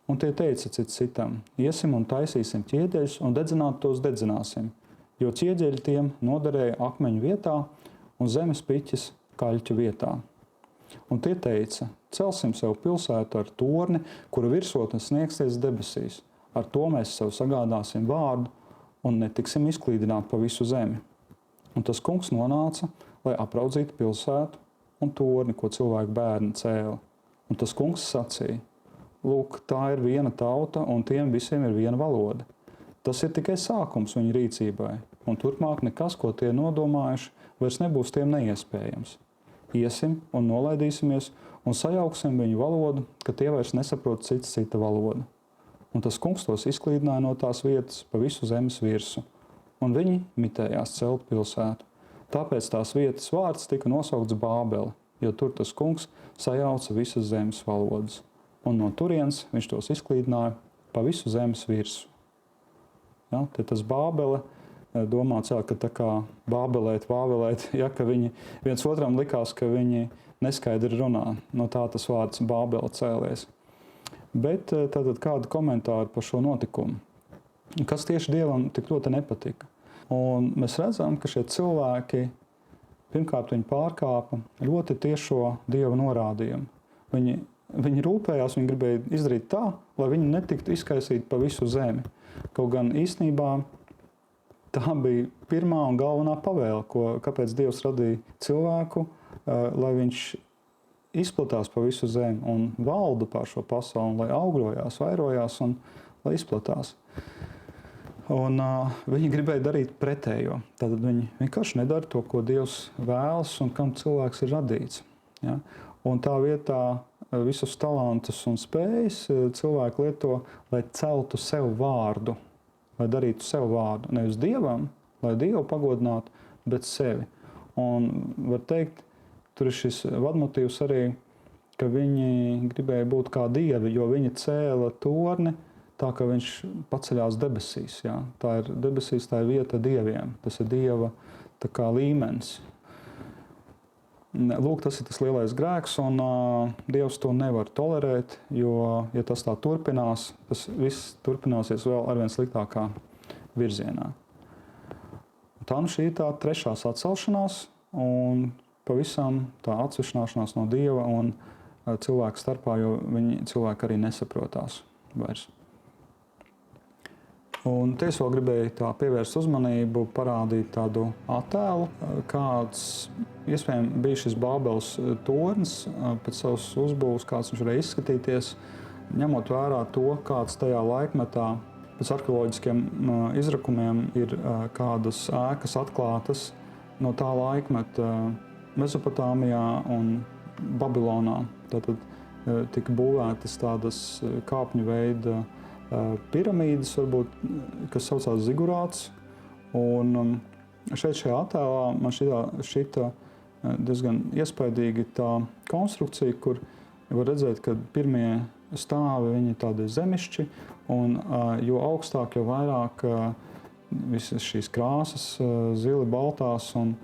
Un tie teica cits citam: iesim un taisīsim ķieģeļus un dedzināt tos dedzināsim. Jo ķieģeļi tiem noderēja akmeņu vietā un zemes piķis kaļķu vietā. Un tie teica, celsim sev pilsētu ar torni, kura virsotne sniegsies debesīs. Ar to mēs sev sagādāsim vārdu un netiksim izklīdināti pa visu zemi. Un tas kungs nonāca, lai apraudzītu pilsētu un torni, ko cilvēku bērni cēla. Un tas kungs sacīja, lūk, tā ir viena tauta un tiem visiem ir viena valoda. Tas ir tikai sākums viņu rīcībai, un turpmāk nekas, ko tie nodomājuši, vairs nebūs tiem neiespējams. Iesim un nolaidīsimies un sajauksim viņu valodu, ka tie vairs nesaprot cita valoda. Un tas kungs tos izklīdināja no tās vietas pa visu zemes virsu, un viņi mitējās celt pilsētu. Tāpēc tās vietas vārds tika nosaukts Bābele, jo tur tas kungs sajauca visas zemes valodas. Un no turienes viņš tos izklīdināja pa visu zemes virsu. Ja, tas Bābele domāts, ka tā kā bābelēt, vāvelēt, ja, ka viņi viens otram likās, ka viņi neskaidri runā. No tā tas vārds Bābele cēlies. Bet tātad kādi komentāri par šo notikumu? Kas tieši Dievam tik ļoti nepatika? Un mēs redzam, ka šie cilvēki, pirmkārt, viņi pārkāpa ļoti tiešo Dieva norādījumu. Viņi rūpējās, viņi gribēja izdarīt tā, lai viņi netiktu izkaisīti pa visu zemi. Kaut gan īstenībā tā bija pirmā un galvenā pavēle, kāpēc Dievs radīja cilvēku, lai viņš izplatās pa visu zemi un valda pār šo pasauli, lai augļojās, vairojās un lai izplatās. Un viņi gribēja darīt pretējo. Tātad viņi vienkārši nedara to, ko Dievs vēlas un kam cilvēks ir radīts. Ja? Un tā vietā visus talantus un spējas cilvēki lieto, lai celtu sev vārdu, lai darītu sev vārdu. Nevis Dievam, lai Dievu pagodinātu, bet sevi. Un var teikt, tur ir šis vadmotīvs arī, ka viņi gribēja būt kā dievi, jo viņi cēla torni tā, ka viņš paceļās debesīs. Ja? Tā ir debesīs, tā ir vieta dieviem. Tas ir Dieva tā kā līmenis. Lūk, tas ir tas lielais grēks, un Dievs to nevar tolerēt, jo, ja tas tā turpinās, tas viss turpināsies vēl arvien sliktākā virzienā. Tā šī ir tā trešās atcelšanās, un pavisam tā atsvešināšanās no Dieva un cilvēku starpā, jo cilvēki arī nesaprotās vairs. Un te es vēl gribēju tā pievērst uzmanību, parādīt tādu attēlu, kāds iespējams bija šis Bābeles tornis pēc savas uzbūves, kāds viņš varēja izskatīties, ņemot vērā to, kāds tajā laikmetā pēc arheoloģiskiem izrakumiem ir kādas ēkas atklātas no tā laikmeta Mesopotāmijā un Babilonā. Tātad tika būvētas tādas kāpņu veida piramīdas, varbūt, kas saucās zigurāts. Un šeit šajā attēlā man šķita diezgan iespaidīgi tā konstrukcija, kur var redzēt, ka pirmie stāvi viņi tādi zemišķi, un jo augstāk, jo vairāk visas šīs krāsas, zili, baltās un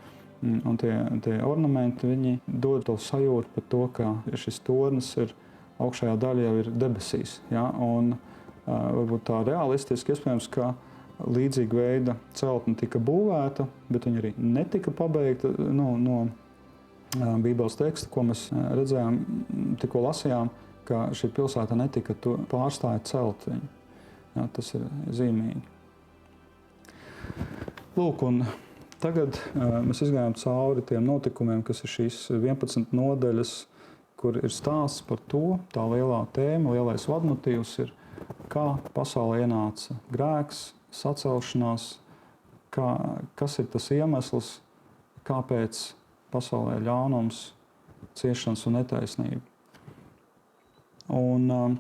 tie ornamenti, viņi dod to sajūtu par to, ka šis tornis ir augšējā daļa jau ir debesīs. Ja? Un varbūt tā realistiski iespējams, ka līdzīga veida celtne tika būvēta, bet viņa arī netika pabeigta no Bībeles teksta, ko mēs redzējām, tikko lasījām, ka šī pilsēta netika pārstāja celt viņu. Ja, tas ir zīmīgi. Lūk, un tagad mēs izgājām cauri tiem notikumiem, kas ir šīs 11 nodaļas, kur ir stāsts par to, tā lielā tēma, lielais vadmotīvs ir, kā pasaulē ienāca grēks, sacelšanās, kas ir tas iemesls, kāpēc pasaulē ir ļaunums, ciešanas un netaisnība. Un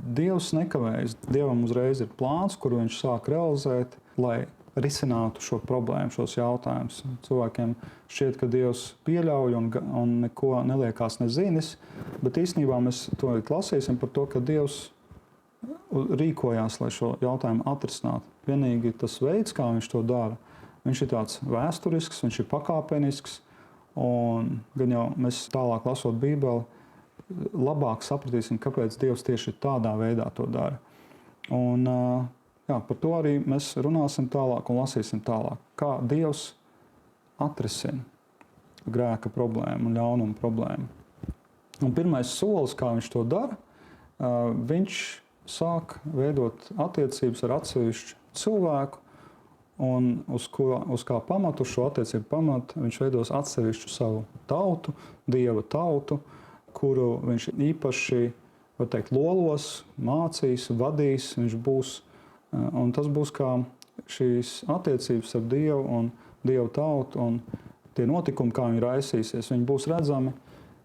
Dievs nekavējas. Dievam uzreiz ir plāns, kuru viņš sāk realizēt, lai risinātu šo problēmu, šos jautājumus. Cilvēkiem šķiet, ka Dievs pieļauj un neko neliekās nezinis, bet īstenībā mēs to lasīsim par to, ka Dievs rīkojās, lai šo jautājumu atrisinātu. Vienīgi tas veids, kā viņš to dara, viņš ir tāds vēsturisks, viņš ir pakāpenisks, un gan jau mēs tālāk lasot Bībeli, labāk sapratīsim, kāpēc Dievs tieši tādā veidā to dara. Un par to arī mēs runāsim tālāk un lasīsim tālāk. Kā Dievs atrisina grēka problēmu un ļaunumu problēmu. Un pirmais solis, kā viņš to dara, viņš sāk veidot attiecības ar atsevišķu cilvēku, un uz kā pamatu, uz šo attiecību pamatu, viņš veidos atsevišķu savu tautu, Dieva tautu, kuru viņš īpaši, var teikt, lolos, mācīs, vadīs, viņš būs, un tas būs kā šīs attiecības ar Dievu un Dieva tautu, un tie notikumi, kā viņi raisīsies, viņi būs redzami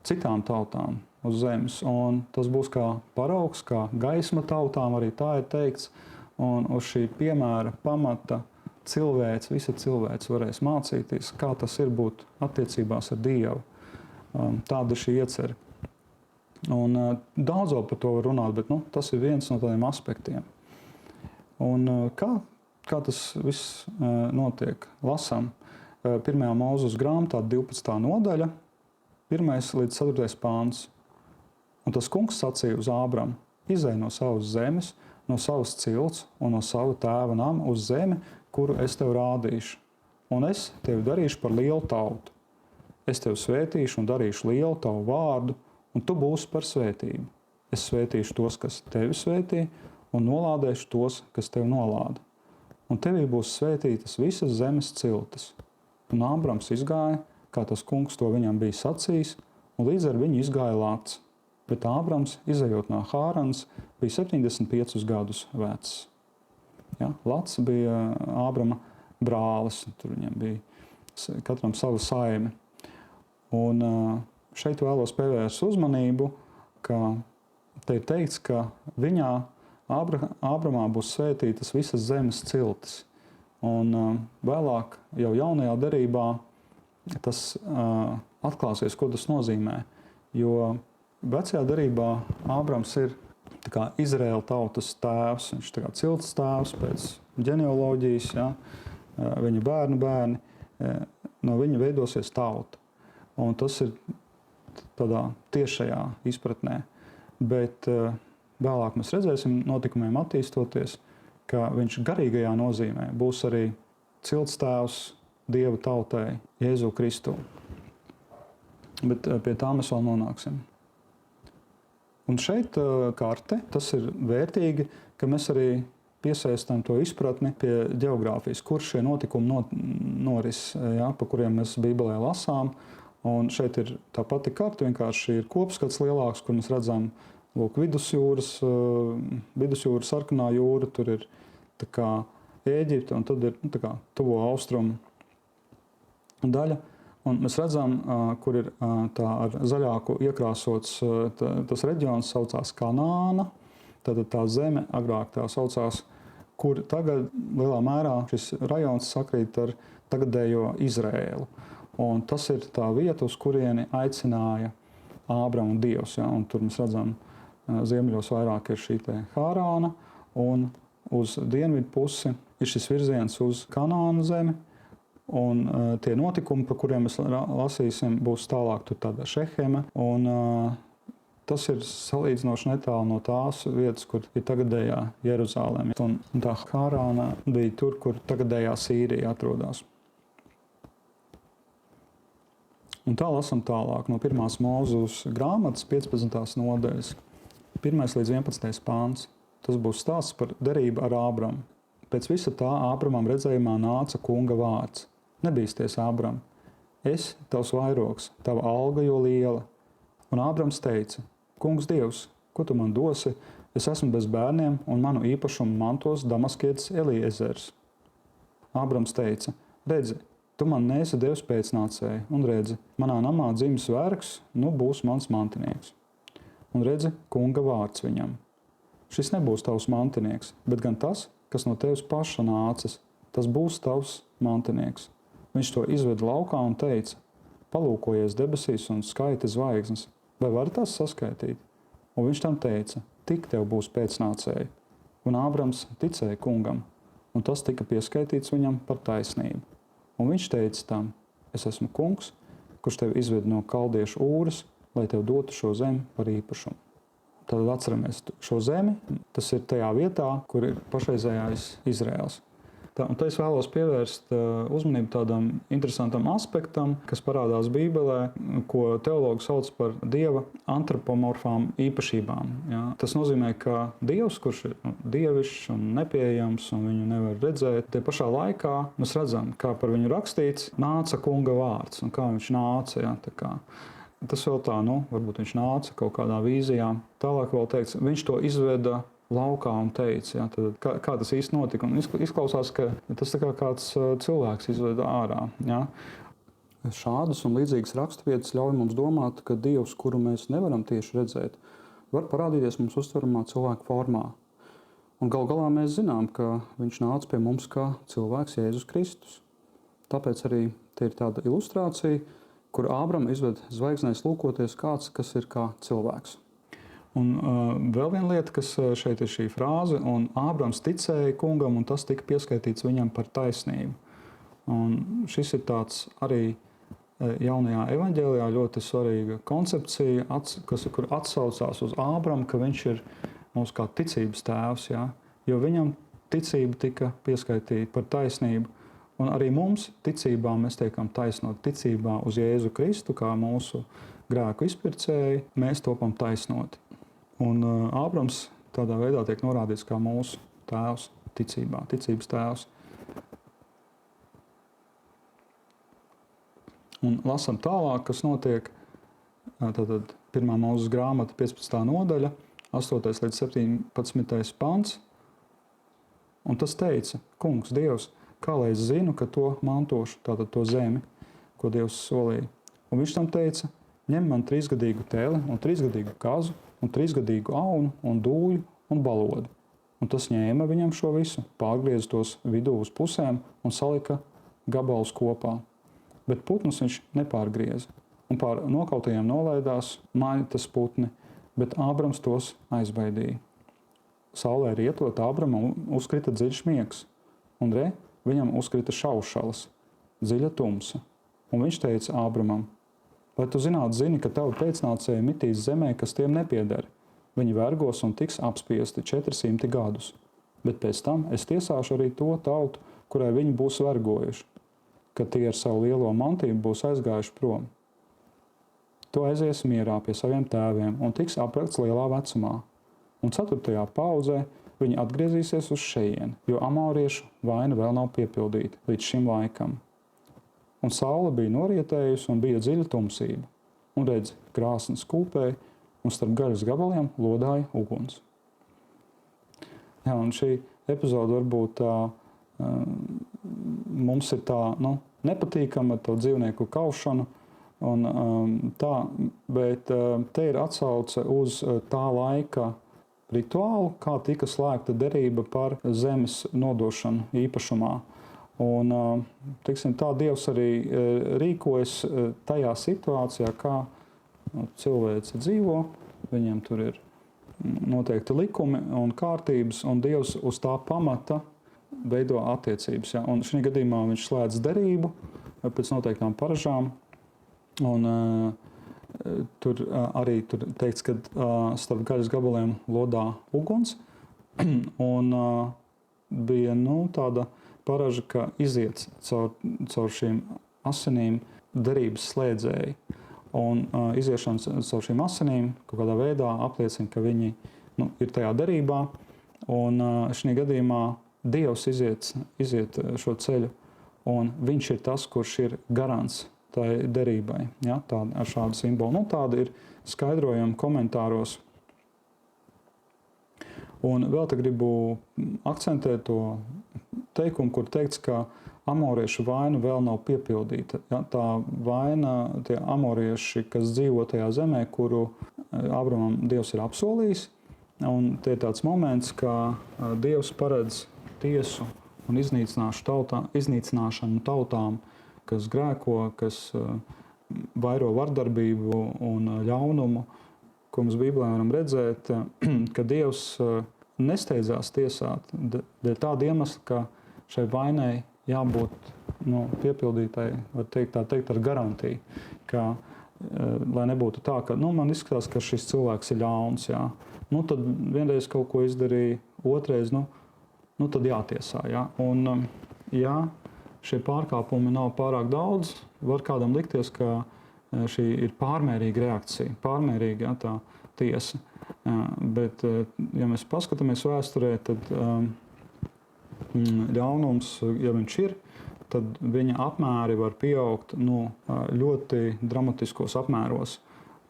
citām tautām uz zemes, un tas būs kā paraugs, kā gaisma tautām, arī tā ir teikts, un uz šī piemēra pamata visa cilvēks varēs mācīties, kā tas ir būt attiecībās ar Dievu. Tāda ir šī iecerē. Un daudz par to var runāt, bet tas ir viens no tādiem aspektiem. Un kā tas viss notiek? Lasām 1. Mūzes grāmatā 12. nodaļa, 1. līdz 4. pāns. Un tas kungs sacīja uz Ābramu: izej no savas zemes, no savas cilts un no sava tēva nama uz zemi, kuru es tev rādīšu. Un es tevi darīšu par lielu tautu. Es tevi svētīšu un darīšu lielu tavu vārdu, un tu būsi par svētību. Es svētīšu tos, kas tevi svētī, un nolādēšu tos, kas tevi nolāda. Un tevī būs svētītas visas zemes ciltis. Un Ābrams izgāja, kā tas kungs to viņam bija sacījis, un līdz ar viņu izgāja Lats. Bet Ābrams, izejot no Hārans, bija 75 gadus vecs. Ja? Lats bija Ābrama brālis, tur viņam bija katram sava saime. Un šeit vēlos pievērst uzmanību, ka te ir teikts, ka viņā Ābramā būs svētītas visas zemes ciltis. Un vēlāk, jau jaunajā derībā, tas atklāsies, ko tas nozīmē. Jo vecajā derībā Ābrams ir Izraēla tautas tēvs, viņš ir cilts tēvs pēc ģenealoģijas, ja? Viņa bērni, no viņa veidosies tauta. Un tas ir tādā tiešajā izpratnē. Bet vēlāk mēs redzēsim notikumiem attīstoties, ka viņš garīgajā nozīmē būs arī cilts tēvs Dieva tautai, Jēzu Kristu. Bet pie tā mēs vēl nonāksim. Un šeit karte, tas ir vērtīgi, ka mēs arī piesaistām to izpratni pie ģeogrāfijas, kur šie notikumi noris, ja, pa kuriem mēs Bībelē lasām. Un šeit ir tā pati karte, vienkārši ir kopskats lielāks, kur mēs redzam vidusjūras, sarkanā jūra, tur ir tā kā Ēģipte, un tad ir tuvo austrumu daļa. Un mēs redzam, kur ir tā ar zaļāku iekrāsots, tas reģions saucās Kanāna, tad tā zeme agrāk tā saucās, kur tagad lielā mērā šis rajons sakrīt ar tagadējo Izrēlu. Un tas ir tā vieta, uz kurieni aicināja Ābramu Dievs. Ja? Un tur mēs redzam, ziemeļos vairāk ir šī Hārāna, un uz dienvidu pusi ir šis virziens uz Kanānu zemi. Un tie notikumi, par kuriem mēs lasīsim, būs tālāk tur tāda Šeheme. Un tas ir salīdzinoši netālu no tās vietas, kur ir tagadējā Jeruzāleme. Un tā Hārāna bija tur, kur tagadējā Sīrija atrodas. Un tā lasam tālāk no 1. Mūzes grāmatas 15. nodaļas, 1. līdz 11. pāns. Tas būs stāsts par derību ar Ābramu. Pēc visa tā Ābramam redzējumā nāca kunga vārds: nebīsties, Ābram, es tavs vairogs, tava alga jo liela. Un Ābrams teica: kungs Dievs, ko tu man dosi? Es esmu bez bērniem, un manu īpašumu mantos Damaskietis Eliezers. Ābrams teica: redzi, tu man neesi Dievs pēcnācēji, un redzi, manā namā dzimis vergs, būs mans mantinieks. Un redzi, kunga vārds viņam: šis nebūs tavs mantinieks, bet gan tas, kas no tevis paša nācis, tas būs tavs mantinieks. Viņš to izveda laukā un teica: palūkojies debesīs un skaiti zvaigznes, vai vari tās saskaitīt? Un viņš tam teica: tik tev būs pēcnācēji. Un Ābrams ticēja kungam, un tas tika pieskaitīts viņam par taisnību. Un viņš teica tam: es esmu kungs, kurš tevi izved no kaldiešu Ūras, lai tev dotu šo zemi par īpašumu. Tad atceramies šo zemi, tas ir tajā vietā, kur ir pašreizējais Izraels. Un te es vēlos pievērst uzmanību tādam interesantam aspektam, kas parādās Bībelē, ko teologi sauc par Dieva antropomorfām īpašībām. Ja? Tas nozīmē, ka Dievs, kurš ir dievišķs un nepieejams un viņu nevar redzēt, tie pašā laikā mēs redzam, kā par viņu rakstīts, nāca kunga vārds un kā viņš nāca. Ja? Tas vēl tā, varbūt viņš nāca kaut kādā vīzijā. Tālāk vēl teikts, viņš to izveda laukā un teica, ja, tad, kā tas īsti notika. Un izklausās, ka tas tā kā kāds cilvēks izveda ārā. Ja. Šādas un līdzīgas raksturvietas ļauj mums domāt, ka Dievs, kuru mēs nevaram tieši redzēt, var parādīties mums uztveramā cilvēka formā. Un gal galā mēs zinām, ka viņš nāca pie mums kā cilvēks Jēzus Kristus. Tāpēc arī te ir tāda ilustrācija, kur Ābrama izved zvaigznēs lūkoties kāds, kas ir kā cilvēks. Un vēl viena lieta, kas šeit ir šī frāze, un Ābrams ticēja kungam, un tas tika pieskaitīts viņam par taisnību. Un šis ir tāds arī jaunajā evaņģēlijā ļoti svarīga koncepcija, kur atsaucās uz Ābramu, ka viņš ir mūsu kā ticības tēvs, ja? Jo viņam ticība tika pieskaitīta par taisnību. Un arī mums ticībā mēs tiekam taisnot. Ticībā uz Jēzu Kristu, kā mūsu grēku izpircēji, mēs topam taisnoti. Un Ābrams tādā veidā tiek norādīts kā mūsu tēvs ticībā, ticības tēvs. Un lasam tālāk, kas notiek. Tātad 1. Mūzes grāmata 15. nodaļa, 8. līdz 17. pants. Un tas teica, kungs, Dievs, kā lai es zinu, ka to mantošu, tātad to zemi, ko Dievs solīja. Un viņš tam teica, ņem man 3-gadīgu teli un 3-gadīgu kazu, un 3-gadīgu aunu, un dūļu un balodu. Un tas ņēma viņam šo visu, pārgrieza tos vidū uz pusēm un salika gabalus kopā. Bet putnus viņš nepārgrieza. Un pār nokautajiem nolaidās maitas putni, bet Ābrams tos aizbaidīja. Saulē rietot Ābramam uzkrita dziļš miegs, un viņam uzkrita šaušalas, dziļa tumsa. Un viņš teica Ābramam, lai tu zini, ka tavi pēcnācēji mitīs zemē, kas tiem nepieder. Viņi vergos un tiks apspiesti 400 gadus. Bet pēc tam es tiesāšu arī to tautu, kurai viņi būs vergojuši, kad tie ar savu lielo mantību būs aizgājuši prom. Tu aizies mierā pie saviem tēviem un tiks aprakts lielā vecumā. Un 4. paudzē viņi atgriezīsies uz šejieni, jo amoriešu vaina vēl nav piepildīta līdz šim laikam. Un saule bija norietējusi un bija dziļa tumsība. Un redz, krāsnes kūpēja, un starp gaļas gabaliem lodāja uguns. Jā, un šī epizode varbūt mums ir tā, nepatīkama to dzīvnieku kaušanu, bet te ir atsauce uz tā laika rituālu, kā tika slēgta derība par zemes nodošanu īpašumā. Un, tā Dievs arī rīkojas tajā situācijā, kā cilvēci dzīvo. Viņiem tur ir noteikti likumi un kārtības, un Dievs uz tā pamata veido attiecības. Ja? Un šī gadījumā viņš slēdz derību pēc noteiktām paražām. Un, tur arī tur teikts, ka starp gaļas gabaliem lodā uguns. Un bija tāda paraža, ka iziet caur šīm asinīm derības slēdzēji. Un iziešana caur šīm asinīm kaut kādā veidā apliecina, ka viņi ir tajā derībā. Un šī gadījumā Dievs iziet šo ceļu, un viņš ir tas, kurš ir garants tai derībai. Ja? Ar šādu simbolu. Tāda ir skaidrojuma komentāros. Un vēl te gribu akcentēt to teikumu, kur teikts, ka amoriešu vaina vēl nav piepildīta. Ja, tā vaina, tie amorieši, kas dzīvo tajā zemē, kuru Ābramam Dievs ir apsolījis, un te ir tāds moments, ka Dievs paredz tiesu un iznīcināšanu tautām, kas grēko, kas vairo vardarbību un ļaunumu, ko mēs Bībelē varam redzēt, ka Dievs nesteidzās tiesāt dēļ tāda iemesla, ka šai vainai jābūt piepildītai, var teikt ar garantiju, ka, lai nebūtu tā, ka man izskatās, ka šis cilvēks ir ļauns, jā. Tad vienreiz kaut ko izdarīja, otrais, tad jātiesā, jā. Un ja šie pārkāpumi nav pārāk daudz, var kādam likties, ka šī ir pārmērīga reakcija, pārmērīga tā tiesa. Bet, ja mēs paskatāmies vēsturē, tad ļaunums, ja viņš ir, tad viņa apmēri var pieaugt ļoti dramatiskos apmēros.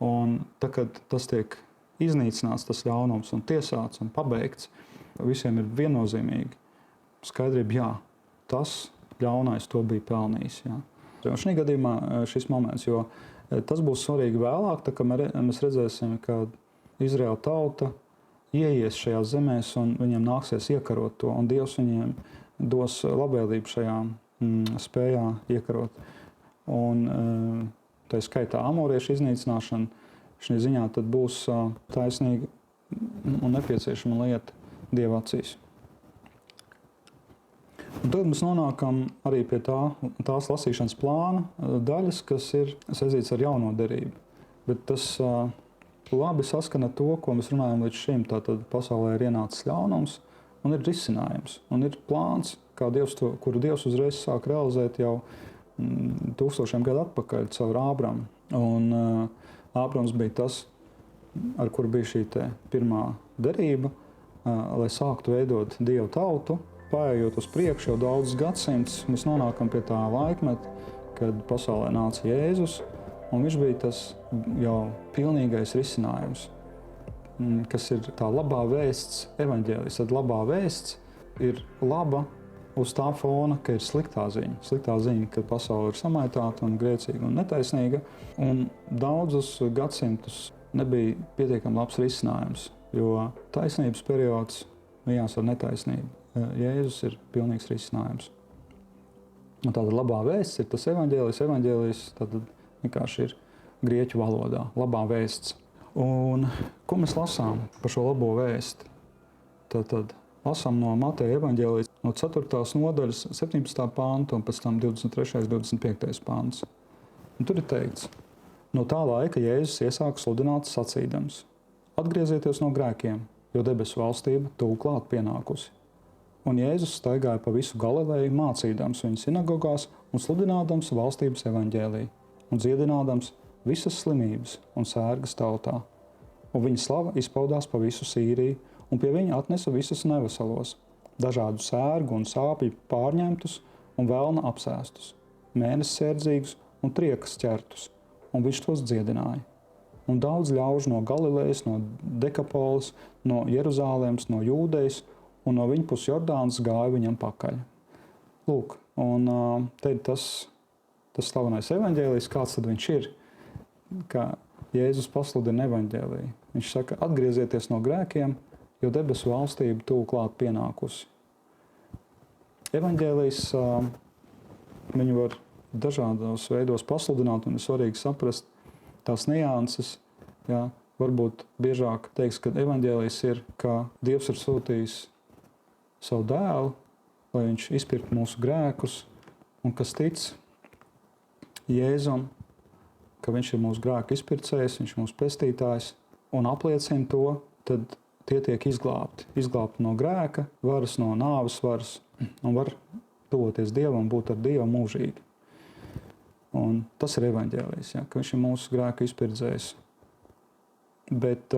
Un tad, kad tas tiek iznīcināts, tas ļaunums un tiesāts un pabeigts, visiem ir viennozīmīgi skaidrība, jā, tas ļaunais to bija pelnījis. Jā. Šī gadījumā šis moments, jo tas būs svarīgi vēlāk, tā, ka mēs redzēsim, ka Izraēla tauta ieies šajās zemēs un viņiem nāksies iekarot to, un Dievs viņiem dos labvēlību šajā spējā iekarot. Un tā skaitā amoriešu iznīcināšana šī ziņā tad būs taisnīga un nepieciešama lieta Dieva acīs. Un tad mēs nonākam arī pie tās lasīšanas plāna daļas, kas ir saistīts ar jauno derību. Bet tas labi saskana to, ko mēs runājam līdz šim. Tātad pasaulē ir ienācis ļaunums un ir risinājums. Un ir plāns, kuru Dievs uzreiz sāk realizēt jau tūkstošiem gadu atpakaļ caur Ābramu. Un Ābrams bija tas, ar kuru bija šī pirmā derība, lai sāktu veidot Dievu tautu. Paejot uz priekšu jau daudzus gadsimtus, mēs nonākam pie tā laikmeta, kad pasaulē nāca Jēzus, un viņš bija tas jau pilnīgais risinājums, kas ir tā labā vēsts evaņģēlijs. Tad labā vēsts ir laba uz tā fona, ka ir sliktā ziņa. Sliktā ziņa, ka pasaule ir samaitāta un grēcīga un netaisnīga, un daudzus gadsimtus nebija pietiekami labs risinājums, jo taisnības periods mijās ar netaisnību. Jēzus ir pilnīgs risinājums. Un tāda labā vēsts ir tas evaņģēlijs. Evaņģēlijs tad vienkārši ir grieķu valodā. Labā vēsts. Un ko mēs lasām par šo labo vēsti? Tad lasām no Mateja evaņģēlijas no 4. nodaļas 17. pānta un pēc tam 23. 25. pāns. Un tur ir teikts: no tā laika Jēzus iesāka sludināt sacīdams: atgriezieties no grēkiem, jo debesu valstība tuvu klāt pienākusi. Un Jēzus staigāja pa visu Galileju, mācīdams viņu sinagogās un sludinādams valstības evaņģēliju un dziedinādams visas slimības un sērgas tautā. Un viņa slava izpaudās pa visu Sīriju, un pie viņa atnesa visus neveselos, dažādu sērgu un sāpju pārņemtus un velna apsēstus, mēnessērdzīgus un triekas ķertus, un viņš tos dziedināja. Un daudz ļaužu no Galilejas, no Dekapoles, no Jeruzālēmas, no Jūdejas, un no viņa puses Jordānas gāja viņam pakaļ. Lūk, un te ir tas slavenais evaņģēlijs, kāds tad viņš ir, ka Jēzus pasludina evaņģēliju. Viņš saka: atgriezieties no grēkiem, jo debesu valstība tuvu klāt pienākusi. Evaņģēlijs viņu var dažādos veidos pasludināt, un ir svarīgi saprast tās nianses. Jā, varbūt biežāk teiks, ka evaņģēlijs ir, ka Dievs ir sūtījis savu dēlu, lai viņš izpirktu mūsu grēkus, un kas tic Jēzum, ka viņš ir mūsu grēku izpircējs, viņš ir mūsu pestītājs, un apliecina to, tad tie tiek izglābti no grēka varas, no nāves varas, un var tuvoties Dievam, būt ar Dievu mūžīgi. Un tas ir evaņģēlijs, ja, ka viņš ir mūsu grēku izpircējs. Bet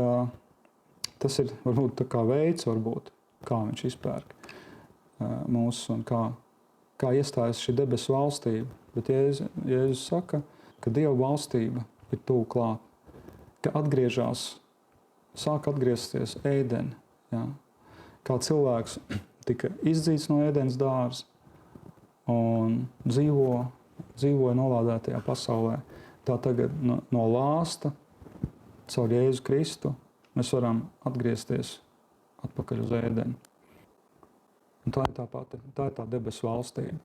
tas ir varbūt tā kā veids, kā viņš izpērk mūs un kā iestājas šī debesu valstība. Bet Jēzus saka, ka Dieva valstība ir tuvu klāt, ka sāk atgriezties ēdeni. Ja? Kā cilvēks tika izdzīts no ēdenes dārza un dzīvoja nolādētajā pasaulē, tā tagad no lāsta caur Jēzu Kristu mēs varam atgriezties atpakaļ uz ēdeni. Un tā ir tā debesu valstība,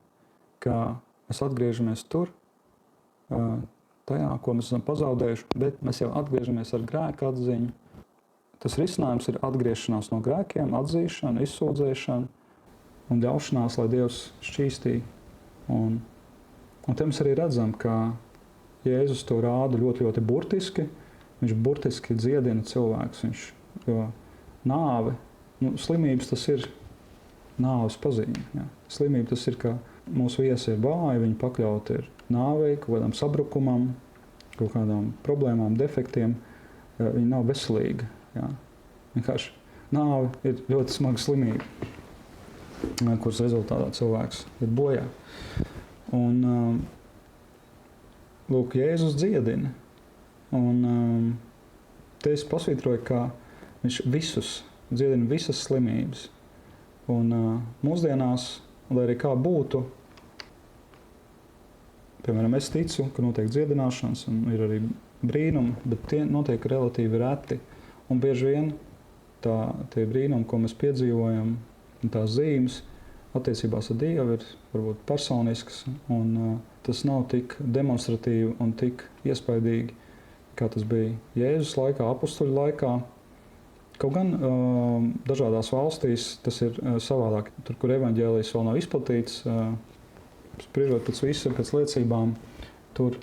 ka mēs atgriežamies tur, tajā, ko mēs esam pazaudējuši, bet mēs jau atgriežamies ar grēku atziņu. Tas risinājums ir atgriešanās no grēkiem, atzīšana, izsūdzēšana un ļaušanās, lai Dievs šķīstī. Un te mēs arī redzam, ka Jēzus to rāda ļoti, ļoti burtiski. Viņš burtiski dziedina cilvēkus, jo nāve, slimības tas ir nāves pazīme. Ja. Slimība tas ir, ka mūsu viesi ir vāji, viņi pakļauti ir nāvei, kaut kādam sabrukumam, kaut kādām problēmām, defektiem. Viņi nav veselīgi. Ja. Vienkārši nāve ir ļoti smaga slimība, kuras rezultātā cilvēks ir bojā. Un, lūk, Jēzus dziedina. Un te es pasvītroju, ka viņš dziedina visas slimības. Un mūsdienās, lai arī kā būtu, piemēram, es ticu, ka notiek dziedināšanas un ir arī brīnumi, bet tie notiek relatīvi reti. Un bieži vien tie brīnumi, ko mēs piedzīvojam, un tās zīmes attiecībās ar Dievu ir varbūt personisks, un tas nav tik demonstratīvi un tik iespaidīgi, kā tas bija Jēzus laikā, apustuļu laikā. Kaut gan dažādās valstīs tas ir savādāk. Tur, kur evaņģēlijs vēl nav izplatīts, spriežot pēc visiem, pēc liecībām, tur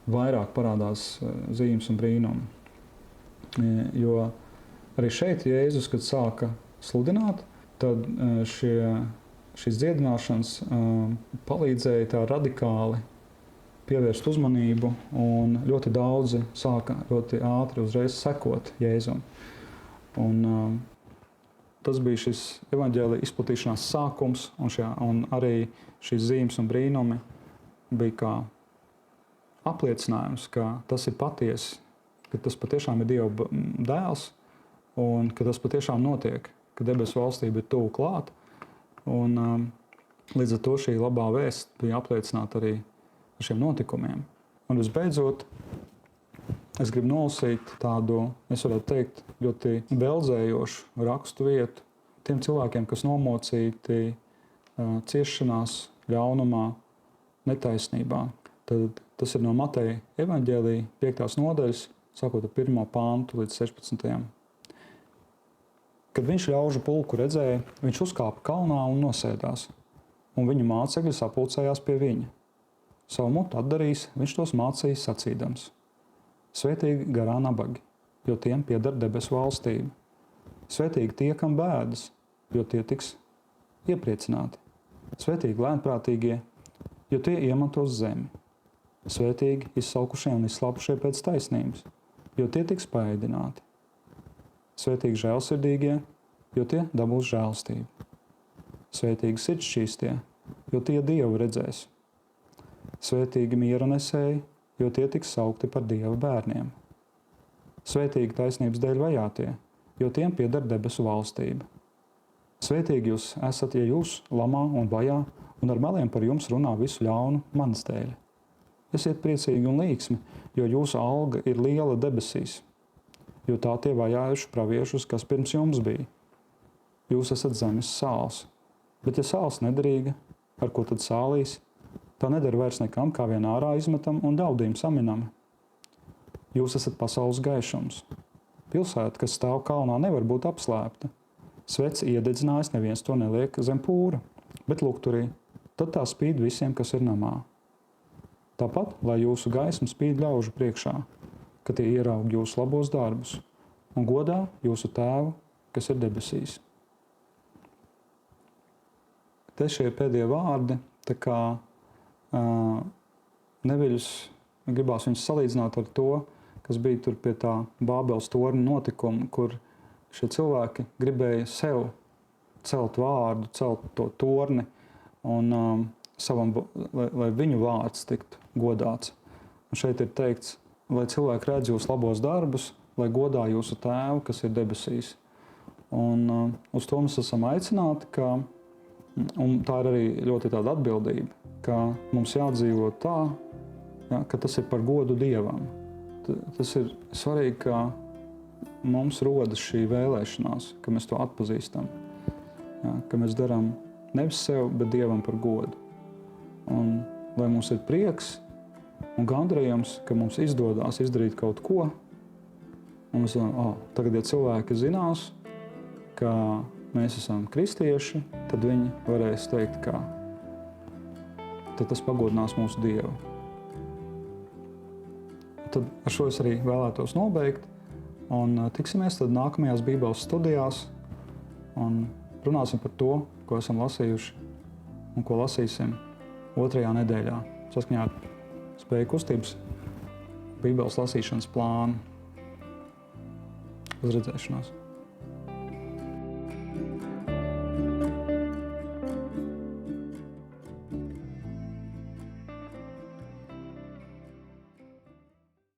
vairāk parādās zīmes un brīnumi. Jo arī šeit Jēzus, kad sāka sludināt, tad šīs dziedināšanas palīdzēja tā radikāli pievērst uzmanību, un ļoti daudzi sāka ļoti ātri uzreiz sekot Jēzum. Un tas bija šis evaņģēlija izplatīšanās sākums, un arī šīs zīmes un brīnumi bija kā apliecinājums, ka tas ir patiesi, ka tas patiešām ir Dieva dēls, un ka tas patiešām notiek, ka debesu valstība ir tuvu klāt. Un līdz ar to šī labā vēsts bija apliecināta arī ar šiem notikumiem. Un visbeidzot, es gribu nolasīt tādu, es varētu teikt, ļoti beldzējošu rakstu vietu tiem cilvēkiem, kas nomocīti ciešanās, ļaunumā, netaisnībā. Tad tas ir no Mateja evaņģēlija 5. nodaļas, sākot ar 1. pāntu līdz 16. Kad viņš ļaužu pulku redzēja, viņš uzkāpa kalnā un nosēdās, un viņa mācekļi sapulcējās pie viņa. Savu mutu atdarījis, viņš tos mācīja sacīdams: Svētīgi garā nabagi, jo tiem pieder debesu valstība. Svētīgi tie, kam bēdas, jo tie tiks iepriecināti. Svētīgi lēnprātīgie, jo tie iemantos zemi. Svētīgi izsalkušie un izslāpušie pēc taisnības, jo tie tiks paēdināti. Svētīgi žēlsirdīgie, jo tie dabūs žēlstību. Svētīgi sirdšķīstie, jo tie Dievu redzēs. Svētīgi miera nesēji, jo tie tiks saukti par Dieva bērniem. Svētīgi taisnības dēļ vajātie, jo tiem pieder debesu valstība. Svētīgi jūs esat, ja jūs lamā un vajā, un ar meliem par jums runā visu ļaunu manas dēļ. Esiet priecīgi un līksmi, jo jūsu alga ir liela debesīs, jo tā tie vajājuši praviešus, kas pirms jums bija. Jūs esat zemes sāls, bet ja sāls nederīga, ar ko tad sālīs? Tā nedara vairs nekam, kā vien ārā izmetam un daudīm saminam. Jūs esat pasaules gaišums. Pilsēta, kas stāv kalnā, nevar būt apslēpta. Svets iededzinājis, neviens to neliek zem pūra, bet lukturī. Tad tā spīd visiem, kas ir namā. Tāpat, lai jūsu gaisma spīd ļaužu priekšā, ka tie ieraug jūsu labos darbus un godā jūsu tēvu, kas ir debesīs. Te šie pēdējie vārdi, tā kā neviļus, gribās viņus salīdzināt ar to, kas bija tur pie tā Bābeles torņa notikuma, kur šie cilvēki gribēja sev celt vārdu, celt to torni, un lai viņu vārds tiktu godāts. Un šeit ir teikts, lai cilvēki redz jūsu labos darbus, lai godā jūsu tēvu, kas ir debesīs. Un uz to mēs esam aicināti, un tā ir arī ļoti tāda atbildība, ka mums jādzīvo tā, ja, ka tas ir par godu Dievam. Tas ir svarīgi, ka mums rodas šī vēlēšanās, ka mēs to atpazīstam. Ja, ka mēs darām nevis sev, bet Dievam par godu. Un lai mums ir prieks un gandarījums, ka mums izdodās izdarīt kaut ko, un mēs domājam, tagad, ja cilvēki zinās, ka mēs esam kristieši, tad viņi varēs teikt, ka tad tas pagodinās mūsu Dievu. Tad ar šo es arī vēlētos nobeigt, un tiksimies tad nākamajās Bībeles studijās, un runāsim par to, ko esam lasījuši un ko lasīsim 2. nedēļā saskaņā ar spēju kustības Bībeles lasīšanas plānu. Uz redzēšanos!